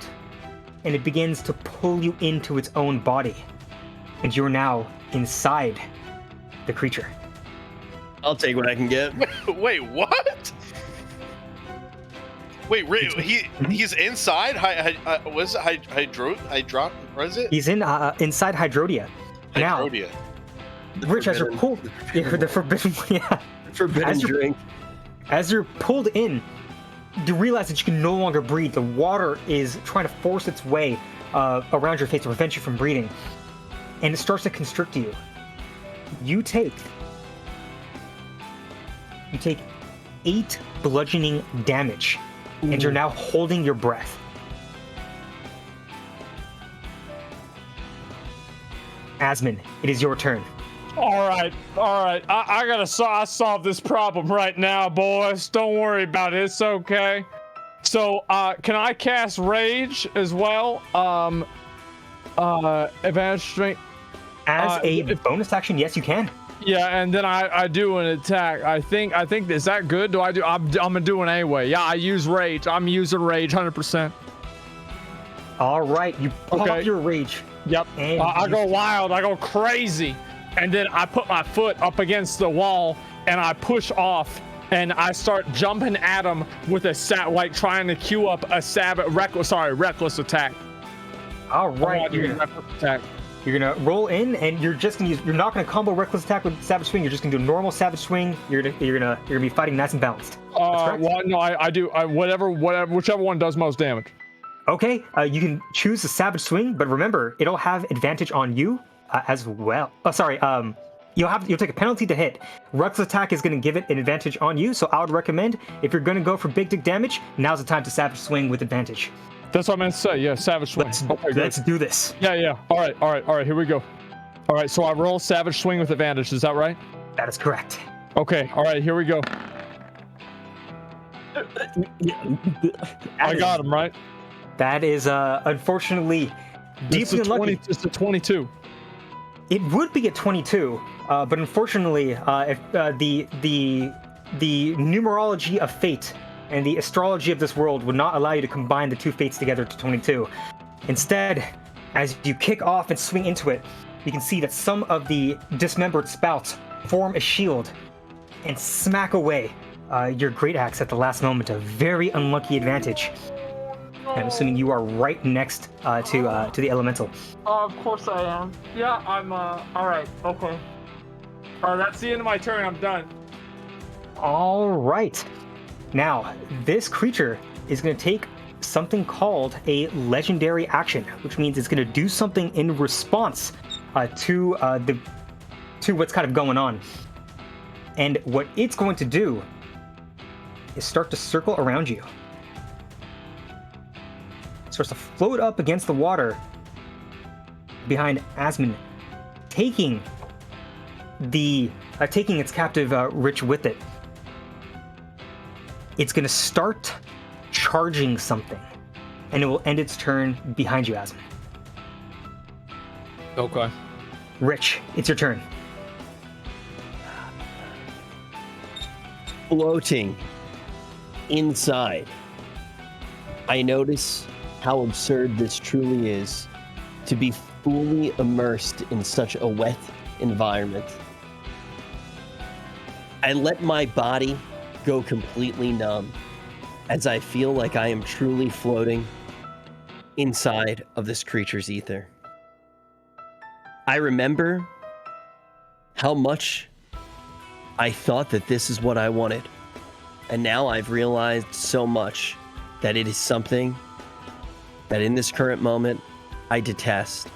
and it begins to pull you into its own body. And you're now inside the creature. I'll take what I can get. Wait, what? Wait, he's inside? What is it? He's inside Hydrodia. Hydrodia. Now, Rich, as you're pulled, the forbidden, Forbidden drink. As you're pulled in, you realize that you can no longer breathe. The water is trying to force its way around your face to prevent you from breathing, and it starts to constrict you. You take 8 bludgeoning damage, and you're now holding your breath. Asmon, it is your turn. All right. I gotta solve this problem right now, boys. Don't worry about it. It's okay. So, can I cast Rage as well? Advantage strength. As a bonus action, yes, you can. Yeah, and then I do an attack. I think is that good? I'm gonna do it anyway. Yeah, I use Rage. I'm using Rage 100%. All right, you pop up your Rage. Yep. And I go wild. I go crazy. And then I put my foot up against the wall and I push off and I start jumping at him with like trying to queue up a reckless attack. All right, you're gonna roll in and you're not gonna combo reckless attack with savage swing. You're just gonna do a normal savage swing. You're gonna be fighting nice and balanced. Well, no, I do whichever one does most damage. Okay, you can choose the savage swing, but remember it'll have advantage on you. As well. You'll take a penalty to hit. Reckless attack is going to give it an advantage on you, so I would recommend if you're going to go for big dick damage, now's the time to savage swing with advantage. That's what I meant to say. Yeah, savage swing. Let's do this. Yeah. All right. Here we go. All right, so I roll savage swing with advantage. Is that right? That is correct. Okay. All right. Here we go. I got him right. That is unfortunately deeply unlucky. It's a 22. It would be a 22, but unfortunately, if the numerology of fate and the astrology of this world would not allow you to combine the two fates together to 22. Instead, as you kick off and swing into it, you can see that some of the dismembered spouts form a shield and smack away your great axe at the last moment. A very unlucky advantage. I'm assuming you are right next to the elemental. Of course I am. Yeah, I'm, all right, okay. That's the end of my turn, I'm done. All right. Now, this creature is going to take something called a legendary action, which means it's going to do something in response to what's kind of going on. And what it's going to do is start to circle around you. Starts to float up against the water behind Asmon, taking its captive Rich with it. It's going to start charging something, and it will end its turn behind you, Asmon. Okay. Rich, it's your turn. Floating inside, I notice how absurd this truly is to be fully immersed in such a wet environment. I let my body go completely numb as I feel like I am truly floating inside of this creature's ether. I remember how much I thought that this is what I wanted. And now I've realized so much that it is something that in this current moment I detest.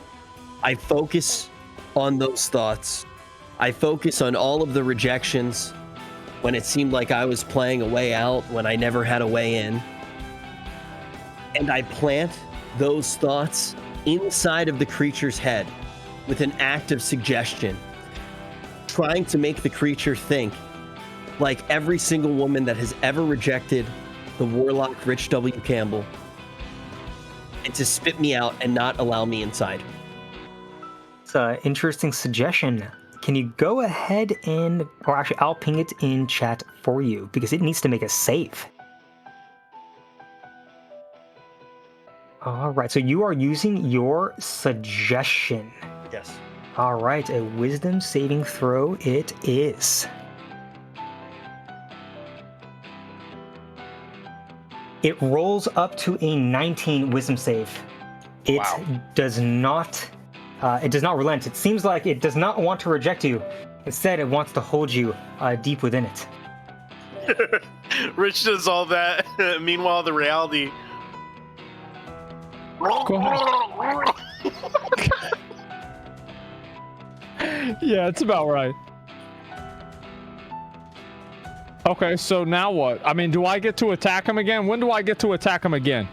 I focus on those thoughts. I focus on all of the rejections when it seemed like I was playing a way out when I never had a way in. And I plant those thoughts inside of the creature's head with an act of suggestion, trying to make the creature think like every single woman that has ever rejected the warlock Rich W. Campbell, and to spit me out and not allow me inside. It's an interesting suggestion. Can you go ahead and, or actually I'll ping it in chat for you because it needs to make a save. All right, so you are using your suggestion. Yes. All right, a wisdom saving throw it is. It rolls up to a 19 wisdom save. It does not relent. It seems like it does not want to reject you. Instead, it wants to hold you deep within it. Rich does all that. Meanwhile, the reality. Go ahead. Yeah, it's about right. Okay, so now what? I mean, do I get to attack him again? When do I get to attack him again?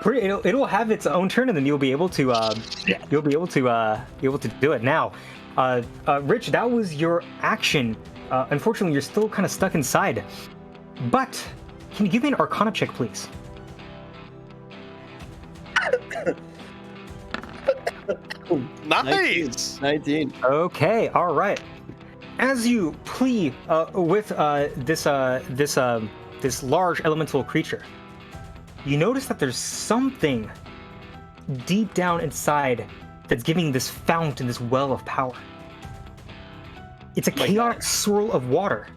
It'll have its own turn, and then you'll be able to do it. Now, Rich, that was your action. Unfortunately, you're still kind of stuck inside. But can you give me an Arcana check, please? Nice. 19. Okay, all right. As you plea with this large elemental creature, you notice that there's something deep down inside that's giving this fountain, this well of power. It's a chaotic swirl of water,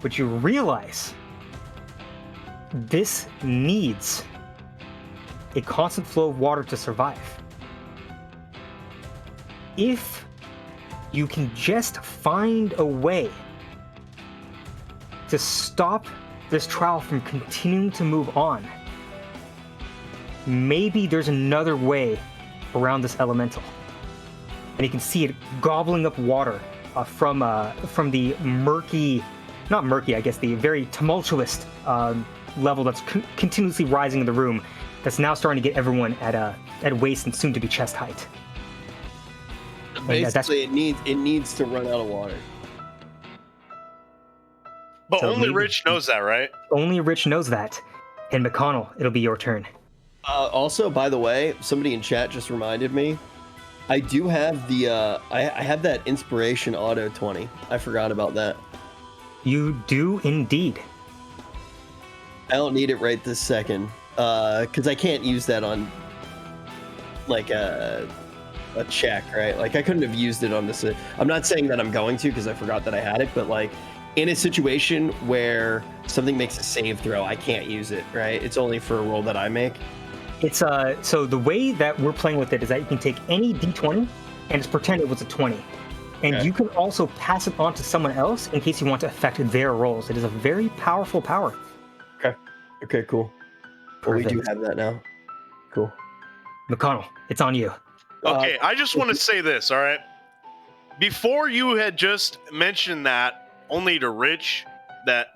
but you realize this needs a constant flow of water to survive. If you can just find a way to stop this trial from continuing to move on, maybe there's another way around this elemental. And you can see it gobbling up water from the murky, not murky, I guess, the very tumultuous level that's continuously rising in the room, that's now starting to get everyone at waist and soon to be chest height. Basically, it needs to run out of water. But So only Rich knows that, right? Only Rich knows that. And McConnell, it'll be your turn. Also, by the way, somebody in chat just reminded me, I do have the I have that inspiration auto 20. I forgot about that. You do indeed. I don't need it right this second, because I can't use that on like a check, right? Like I couldn't have used it on this. I'm not saying that I'm going to because I forgot that I had it, but like in a situation where something makes a save throw, I can't use it, right? It's only for a roll that I make. It's so the way that we're playing with it is that you can take any d20 and just pretend it was a 20. And Okay. you can also pass it on to someone else in case you want to affect their rolls. It is a very powerful power. Okay, cool. Well, we do Perfect. have that now. Cool. McConnell, it's on you. Okay, I just want to say this, all right? Before you had just mentioned that only to Rich, that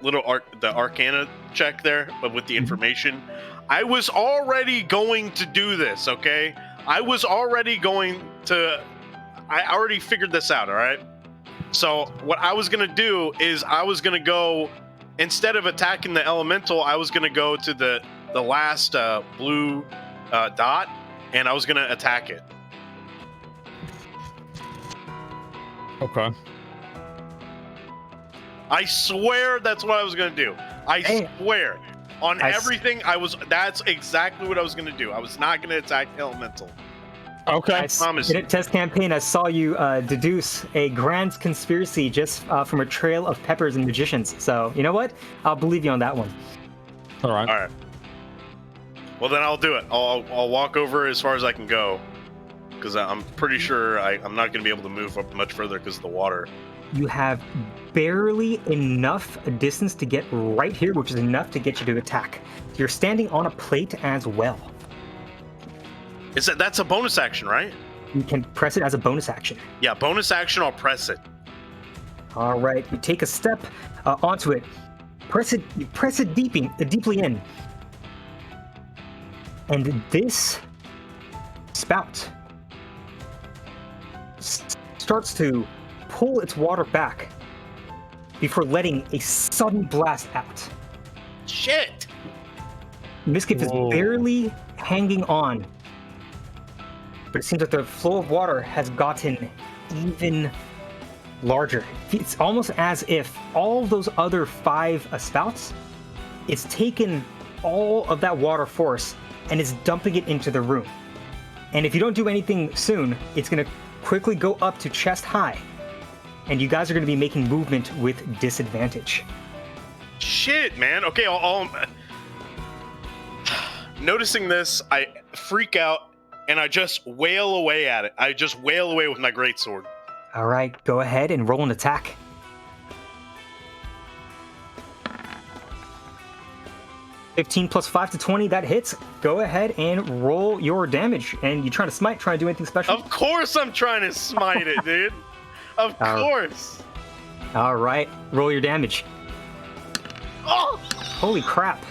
little the Arcana check there, but with the information, I was already going to do this, okay? I already figured this out, all right? So what I was going to do is I was going to go, instead of attacking the elemental, I was going to go to the last blue dot, and I was going to attack it. Okay. I swear that's what I was going to do. I swear. On everything, that's exactly what I was going to do. I was not going to attack the elemental. Okay. I promise In you. a test campaign, I saw you deduce a grand conspiracy just from a trail of peppers and magicians. So, you know what? I'll believe you on that one. All right. All right. Well, then I'll do it. I'll walk over as far as I can go, because I'm pretty sure I'm not going to be able to move up much further because of the water. you have barely enough distance to get right here, which is enough to get you to attack. You're standing on a plate as well. That's a bonus action, right? You can press it as a bonus action. Yeah, bonus action, I'll press it. All right, you take a step onto it. You press it deeply in. And this spout starts to pull its water back before letting a sudden blast out. Shit! Miskiff is barely hanging on, but it seems like the flow of water has gotten even larger. It's almost as if all those other 5 spouts, it's taken all of that water force and is dumping it into the room. And if you don't do anything soon, it's going to quickly go up to chest high, and you guys are going to be making movement with disadvantage. Shit, man. Okay, I'll noticing this, I freak out and I just wail away at it. I just wail away with my greatsword. All right, go ahead and roll an attack. 15 plus 5 to 20, that hits. Go ahead and roll your damage. And you trying to smite, trying to do anything special? Of course I'm trying to smite it, dude. Of course. All right, roll your damage. Oh! Holy crap.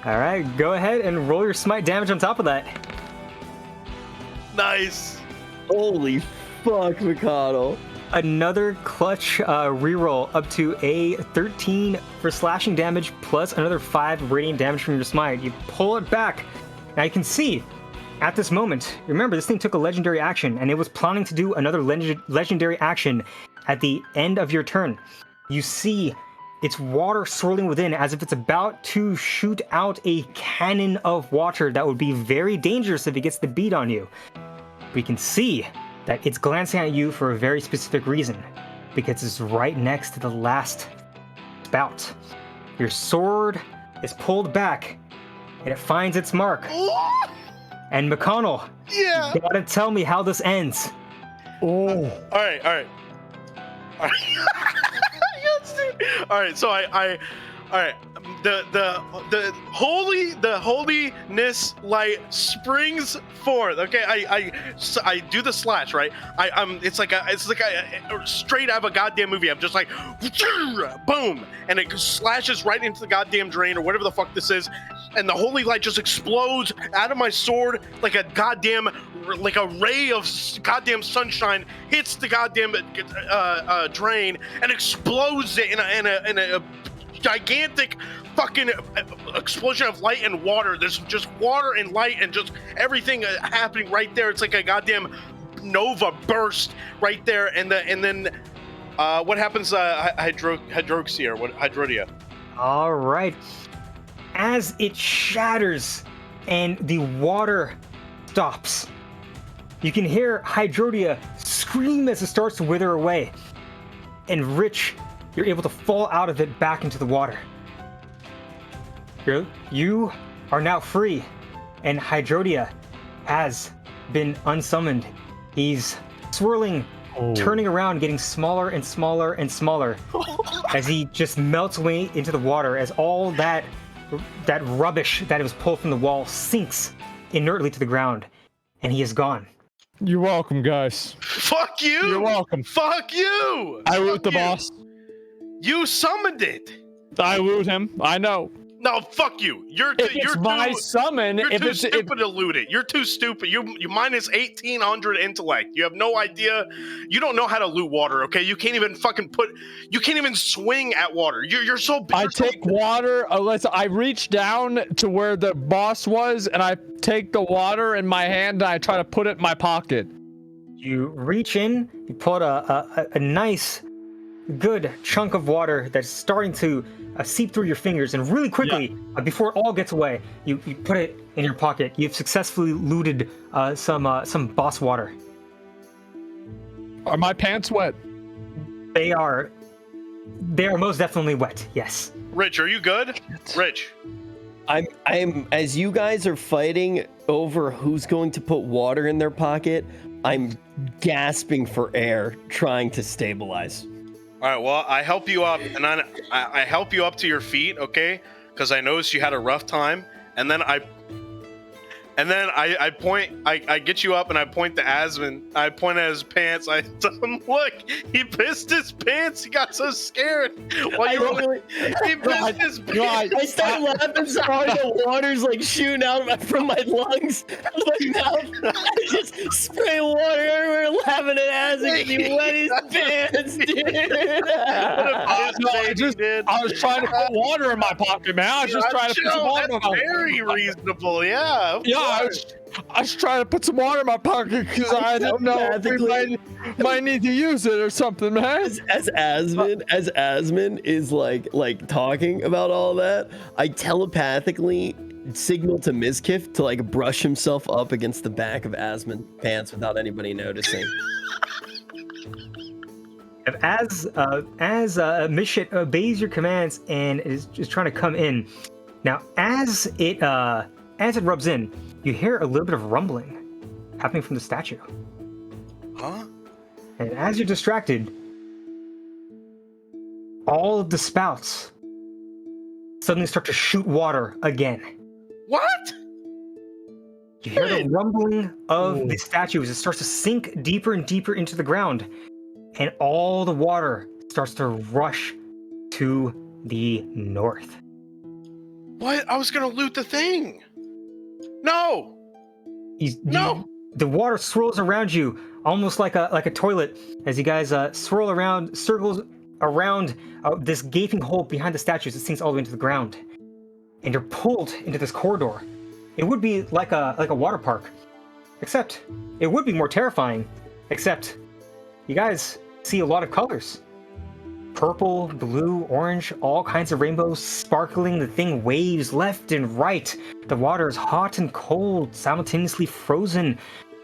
All right, go ahead and roll your smite damage on top of that. Nice. Holy fuck, Mcconnell. Another clutch reroll up to a 13 for slashing damage plus another 5 radiant damage from your smite. You pull it back. Now you can see at this moment, remember this thing took a legendary action and it was planning to do another legendary action at the end of your turn. You see its water swirling within as if it's about to shoot out a cannon of water that would be very dangerous if it gets the beat on you. We can see that it's glancing at you for a very specific reason, because it's right next to the last spout. Your sword is pulled back, and it finds its mark. And McConnell, Yeah. you gotta tell me how this ends. All right. Yes, dude. All right, so all right. The holiness light springs forth. Okay, I do the slash, right? It's like a straight out of a goddamn movie. I'm just like, boom, and it slashes right into the goddamn drain or whatever the fuck this is, and the holy light just explodes out of my sword like a ray of goddamn sunshine hits the goddamn drain and explodes it in a gigantic fucking explosion of light and water. There's just water and light and just everything happening right there. It's like a goddamn nova burst right there. And then what happens? Hydrodia. All right. As it shatters and the water stops, you can hear Hydrodia scream as it starts to wither away. And Rich, you're able to fall out of it back into the water. You are now free, and Hydrodia has been unsummoned. He's swirling, turning around, getting smaller and smaller and smaller as he just melts away into the water as all that rubbish that was pulled from the wall sinks inertly to the ground, and he is gone. You're welcome, guys. Fuck you! You're welcome. Fuck you! I root the boss. You summoned it! I root him. I know. No, fuck you. You're my summon. You're too stupid to loot it. You're too stupid. You minus 1,800 intellect. You have no idea. You don't know how to loot water. Okay, you can't even You can't even swing at water. You're so big. I take water. I reach down to where the boss was, and I take the water in my hand and I try to put it in my pocket. You reach in. You pull out a nice, good chunk of water that's starting to seep through your fingers, and really quickly, before it all gets away, you put it in your pocket. You've successfully looted some boss water. Are my pants wet? They are most definitely wet. Yes. Rich, are you good? Rich. I'm as you guys are fighting over who's going to put water in their pocket, I'm gasping for air, trying to stabilize. All right, well, I help you up, and I help you up to your feet, okay? Because I noticed you had a rough time, and then I get you up, and I point to Asmon. I point at his pants. I tell him, look, he pissed his pants. He got so scared. He pissed his pants. I start laughing so hard the water's like shooting out from my lungs, my mouth. I just spray water everywhere, laughing at Asmon because he wet his pants, dude. I was trying to put water in my pocket, man. I was just trying to put some water in my pocket. Very reasonable, yeah. I was trying to put some water in my pocket because I didn't know if we might need to use it or something, man. As Asmon is like talking about all that, I telepathically signal to Mizkif to like brush himself up against the back of Asmon's pants without anybody noticing. As Mishit obeys your commands and is just trying to come in. Now, as it rubs in, you hear a little bit of rumbling happening from the statue. Huh? And as you're distracted, all of the spouts suddenly start to shoot water again. What? You hear the rumbling of the statue as it starts to sink deeper and deeper into the ground, and all the water starts to rush to the north. What? I was gonna loot the thing. No. The water swirls around you, almost like a toilet, as you guys circles around this gaping hole behind the statues. It sinks all the way into the ground, and you're pulled into this corridor. It would be like a water park, except it would be more terrifying. Except you guys see a lot of colors. Purple, blue, orange, all kinds of rainbows sparkling. The thing waves left and right. The water is hot and cold, simultaneously frozen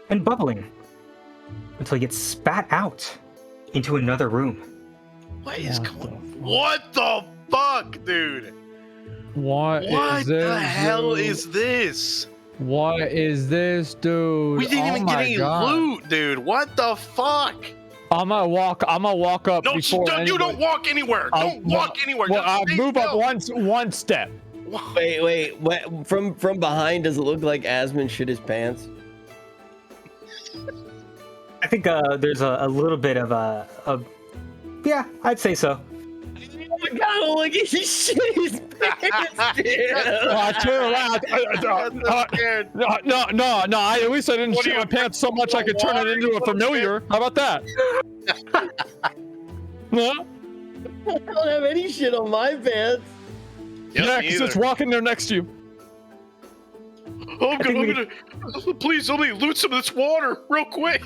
and bubbling, until you get spat out into another room. What is going on? What the fuck, dude? What is this, the hell dude? is this? What is this, dude? We didn't even get any loot, dude. What the fuck? I'm gonna walk up No, before you don't walk anywhere. Don't walk anywhere. Well, Just I'll stay move still. up one step. Wait. From behind, does it look like Asmon shit his pants? I think there's a little bit of yeah, I'd say so. Oh my god, look at his shit his pants, dude. I turn around. No. At least I didn't shit my pants so much I could turn it into a familiar. How about that? No? I don't have any shit on my pants. Yeah, because it's walking there next to you. I'm gonna please help me loot some of this water real quick.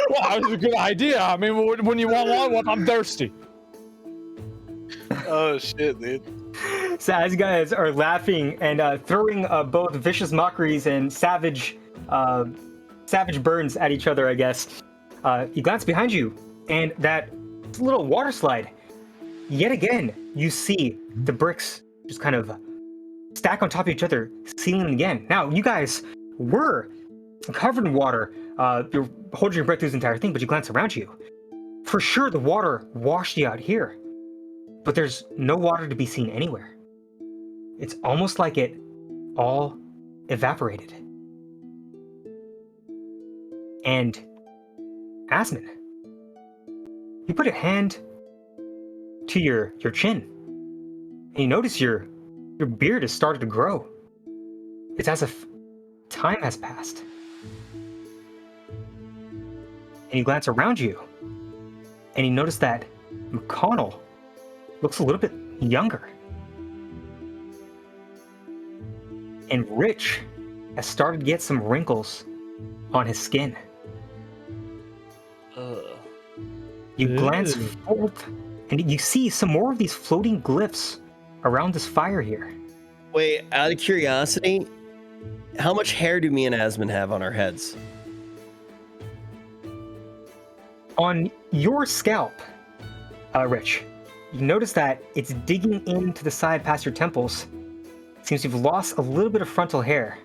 Well, that was a good idea. I mean, when you want one, I'm thirsty. Oh shit, dude. So as you guys are laughing and throwing both vicious mockeries and savage burns at each other, I guess, you glance behind you, and that little water slide. Yet again, you see the bricks just kind of stack on top of each other, sealing again. Now, you guys were covered in water. You're holding your breath through this entire thing, but you glance around you. For sure, the water washed you out here, but there's no water to be seen anywhere. It's almost like it all evaporated. And Asmon, you put a hand to your chin, and you notice your beard has started to grow. It's as if time has passed. And you glance around you, and you notice that Mcconnell looks a little bit younger. And Rich has started to get some wrinkles on his skin. You glance forth, and you see some more of these floating glyphs around this fire here. Wait, out of curiosity, how much hair do me and Asmon have on our heads? On your scalp, Rich, you notice that it's digging into the side past your temples. Seems you've lost a little bit of frontal hair.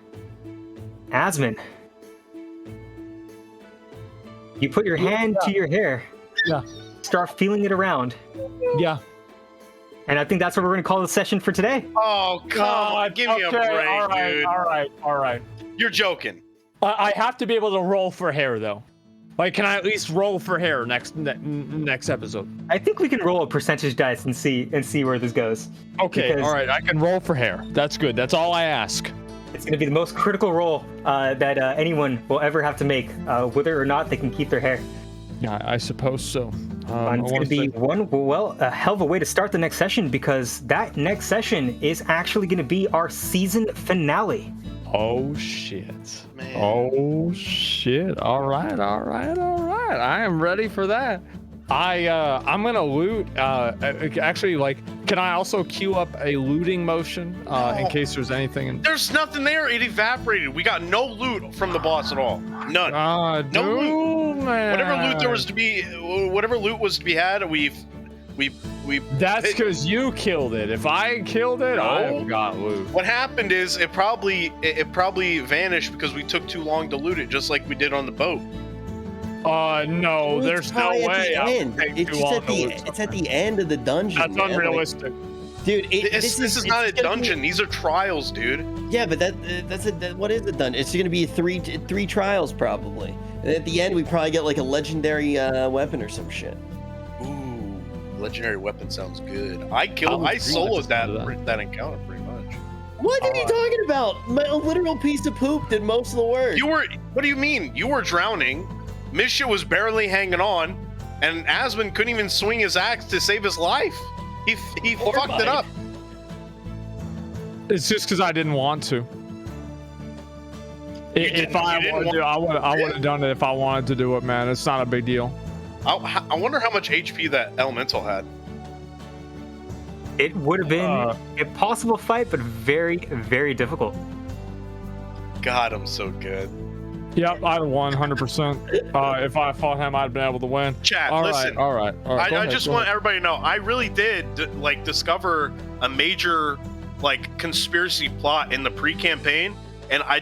Asmon, You put your hand to your hair. Yeah. Start feeling it around. Yeah. And I think that's what we're going to call the session for today. Oh, come on. Give me a break, dude. All right. You're joking. I have to be able to roll for hair, though. Like, can I at least roll for hair next episode? I think we can roll a percentage dice and see where this goes. Okay, Because all right. I can roll for hair. That's good. That's all I ask. it's going to be the most critical roll that anyone will ever have to make, whether or not they can keep their hair. Yeah, I suppose so. And it's going to be a hell of a way to start the next session, because that next session is actually going to be our season finale. Oh shit. Man. Oh shit. All right. I am ready for that. I'm gonna loot. Actually, like, can I also queue up a looting motion in case there's anything? There's nothing there. It evaporated. We got no loot from the boss at all. None. No loot. Man. Whatever loot was to be had, we. That's because you killed it. If I killed it, I have got loot. What happened is it probably vanished because we took too long to loot it, just like we did on the boat. No, Well, there's no way. It's at the end of the dungeon. That's man. unrealistic. Like, dude, This is not a dungeon. These are trials, dude. Yeah, but what is a dungeon? It's going to be three trials probably. And at the end, we probably get like a legendary weapon or some shit. Ooh, legendary weapon sounds good. I soloed that encounter pretty much. What are you talking about? A literal piece of poop did most of the work. What do you mean? You were drowning. Misha was barely hanging on, and Asmon couldn't even swing his axe to save his life. He fucked it up. It's just because I didn't want to. If I wanted to, I would have done it if I wanted to do it, man. It's not a big deal. I wonder how much HP that elemental had. It would have been a possible fight, but very, very difficult. God, I'm so good. Yep, I'd have won 100%. If I fought him, I'd have been able to win. Chat, listen. All right. I just want everybody to know, I really did discover a major conspiracy plot in the pre-campaign, and I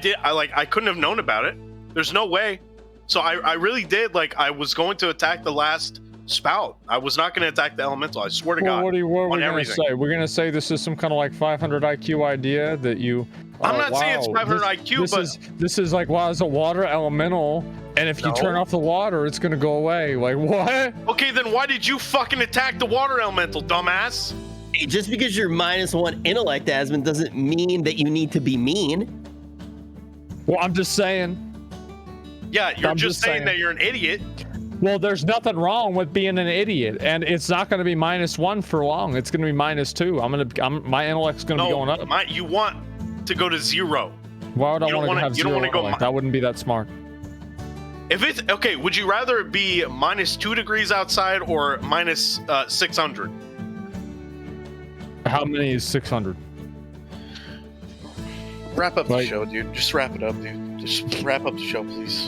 couldn't have known about it. There's no way. So I really did. I was going to attack the last spout. I was not going to attack the elemental. I swear to God. What are we going to say? We're going to say this is some kind of 500 IQ idea that you. I'm not saying it's 500 IQ, but this is it's a water elemental, and if you turn off the water, it's going to go away. What? Okay, then why did you fucking attack the water elemental, dumbass? Hey, just because you're -1 intellect, Asmon, doesn't mean that you need to be mean. Well, I'm just saying. Yeah, you're just saying that you're an idiot. Well, there's nothing wrong with being an idiot, and it's not going to be -1 for long. It's going to be -2. My intellect's going to be going up. You want to go to 0. Why would I want to have 0 intellect? That wouldn't be that smart. If it's okay, would you rather it be -2 degrees outside or -600? How many is 600? Wrap up the show, dude. Just wrap it up, dude. Just wrap up the show, please.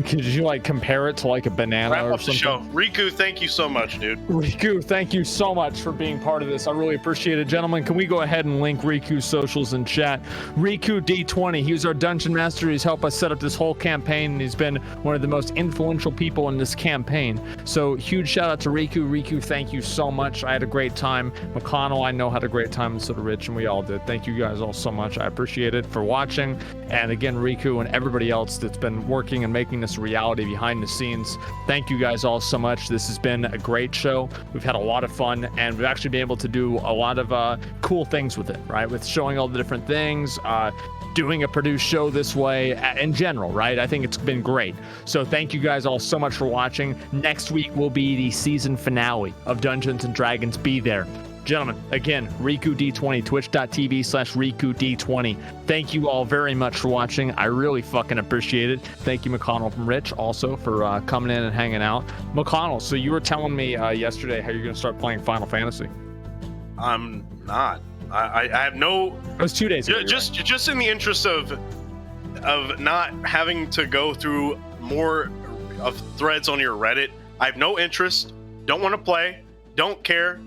Could you compare it to a banana Wrap or up something? the show. Riku, thank you so much, dude. Riku, thank you so much for being part of this. I really appreciate it. Gentlemen, can we go ahead and link Riku's socials in chat? Riku D20, he was our Dungeon Master. He's helped us set up this whole campaign, and he's been one of the most influential people in this campaign. So huge shout out to Riku. Riku, thank you so much. I had a great time. Mcconnell, I know, had a great time, and so did Rich, and we all did. Thank you guys all so much. I appreciate it for watching. And again, Riku and everybody else that's been working and making this a reality behind the scenes, thank you guys all so much. This has been a great show. We've had a lot of fun, and we've actually been able to do a lot of cool things with it, right? With showing all the different things, doing a produced show this way in general, right? I think it's been great. So thank you guys all so much for watching. Next week will be the season finale of Dungeons and Dragons. Be there. Gentlemen, again, Riku D20, twitch.tv/Riku D20. Thank you all very much for watching. I really fucking appreciate it. Thank you, Mcconnell and Rich, also for coming in and hanging out. Mcconnell, so you were telling me yesterday how you're going to start playing Final Fantasy. I'm not. I have no. It was 2 days ago. Just in the interest of not having to go through more of threads on your Reddit. I have no interest. Don't want to play. Don't care.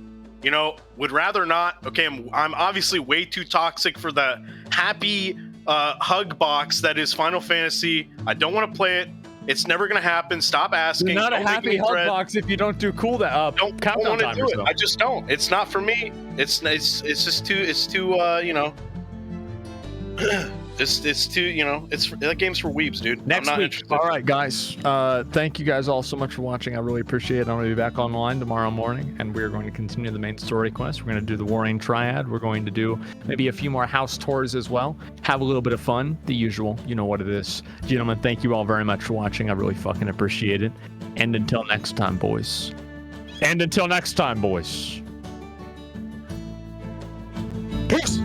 Would rather not. Okay, I'm obviously way too toxic for the happy hug box that is Final Fantasy. I don't want to play it. It's never gonna happen. Stop asking. You're not a Don't make happy me health dread. box if you don't do cool that. Don't countdown want to do timers, it. though. I just don't. It's not for me. It's just too. It's too. You know. It's too. You know. It's that game's for weebs, dude. Next I'm not week. interested. All right, guys. Thank you guys all so much for watching. I really appreciate it. I'm going to be back online tomorrow morning, and we're going to continue the main story quest. We're going to do the Warring Triad. We're going to do maybe a few more house tours as well. Have a little bit of fun. The usual. You know what it is. Gentlemen, thank you all very much for watching. I really fucking appreciate it. And until next time, boys. Peace.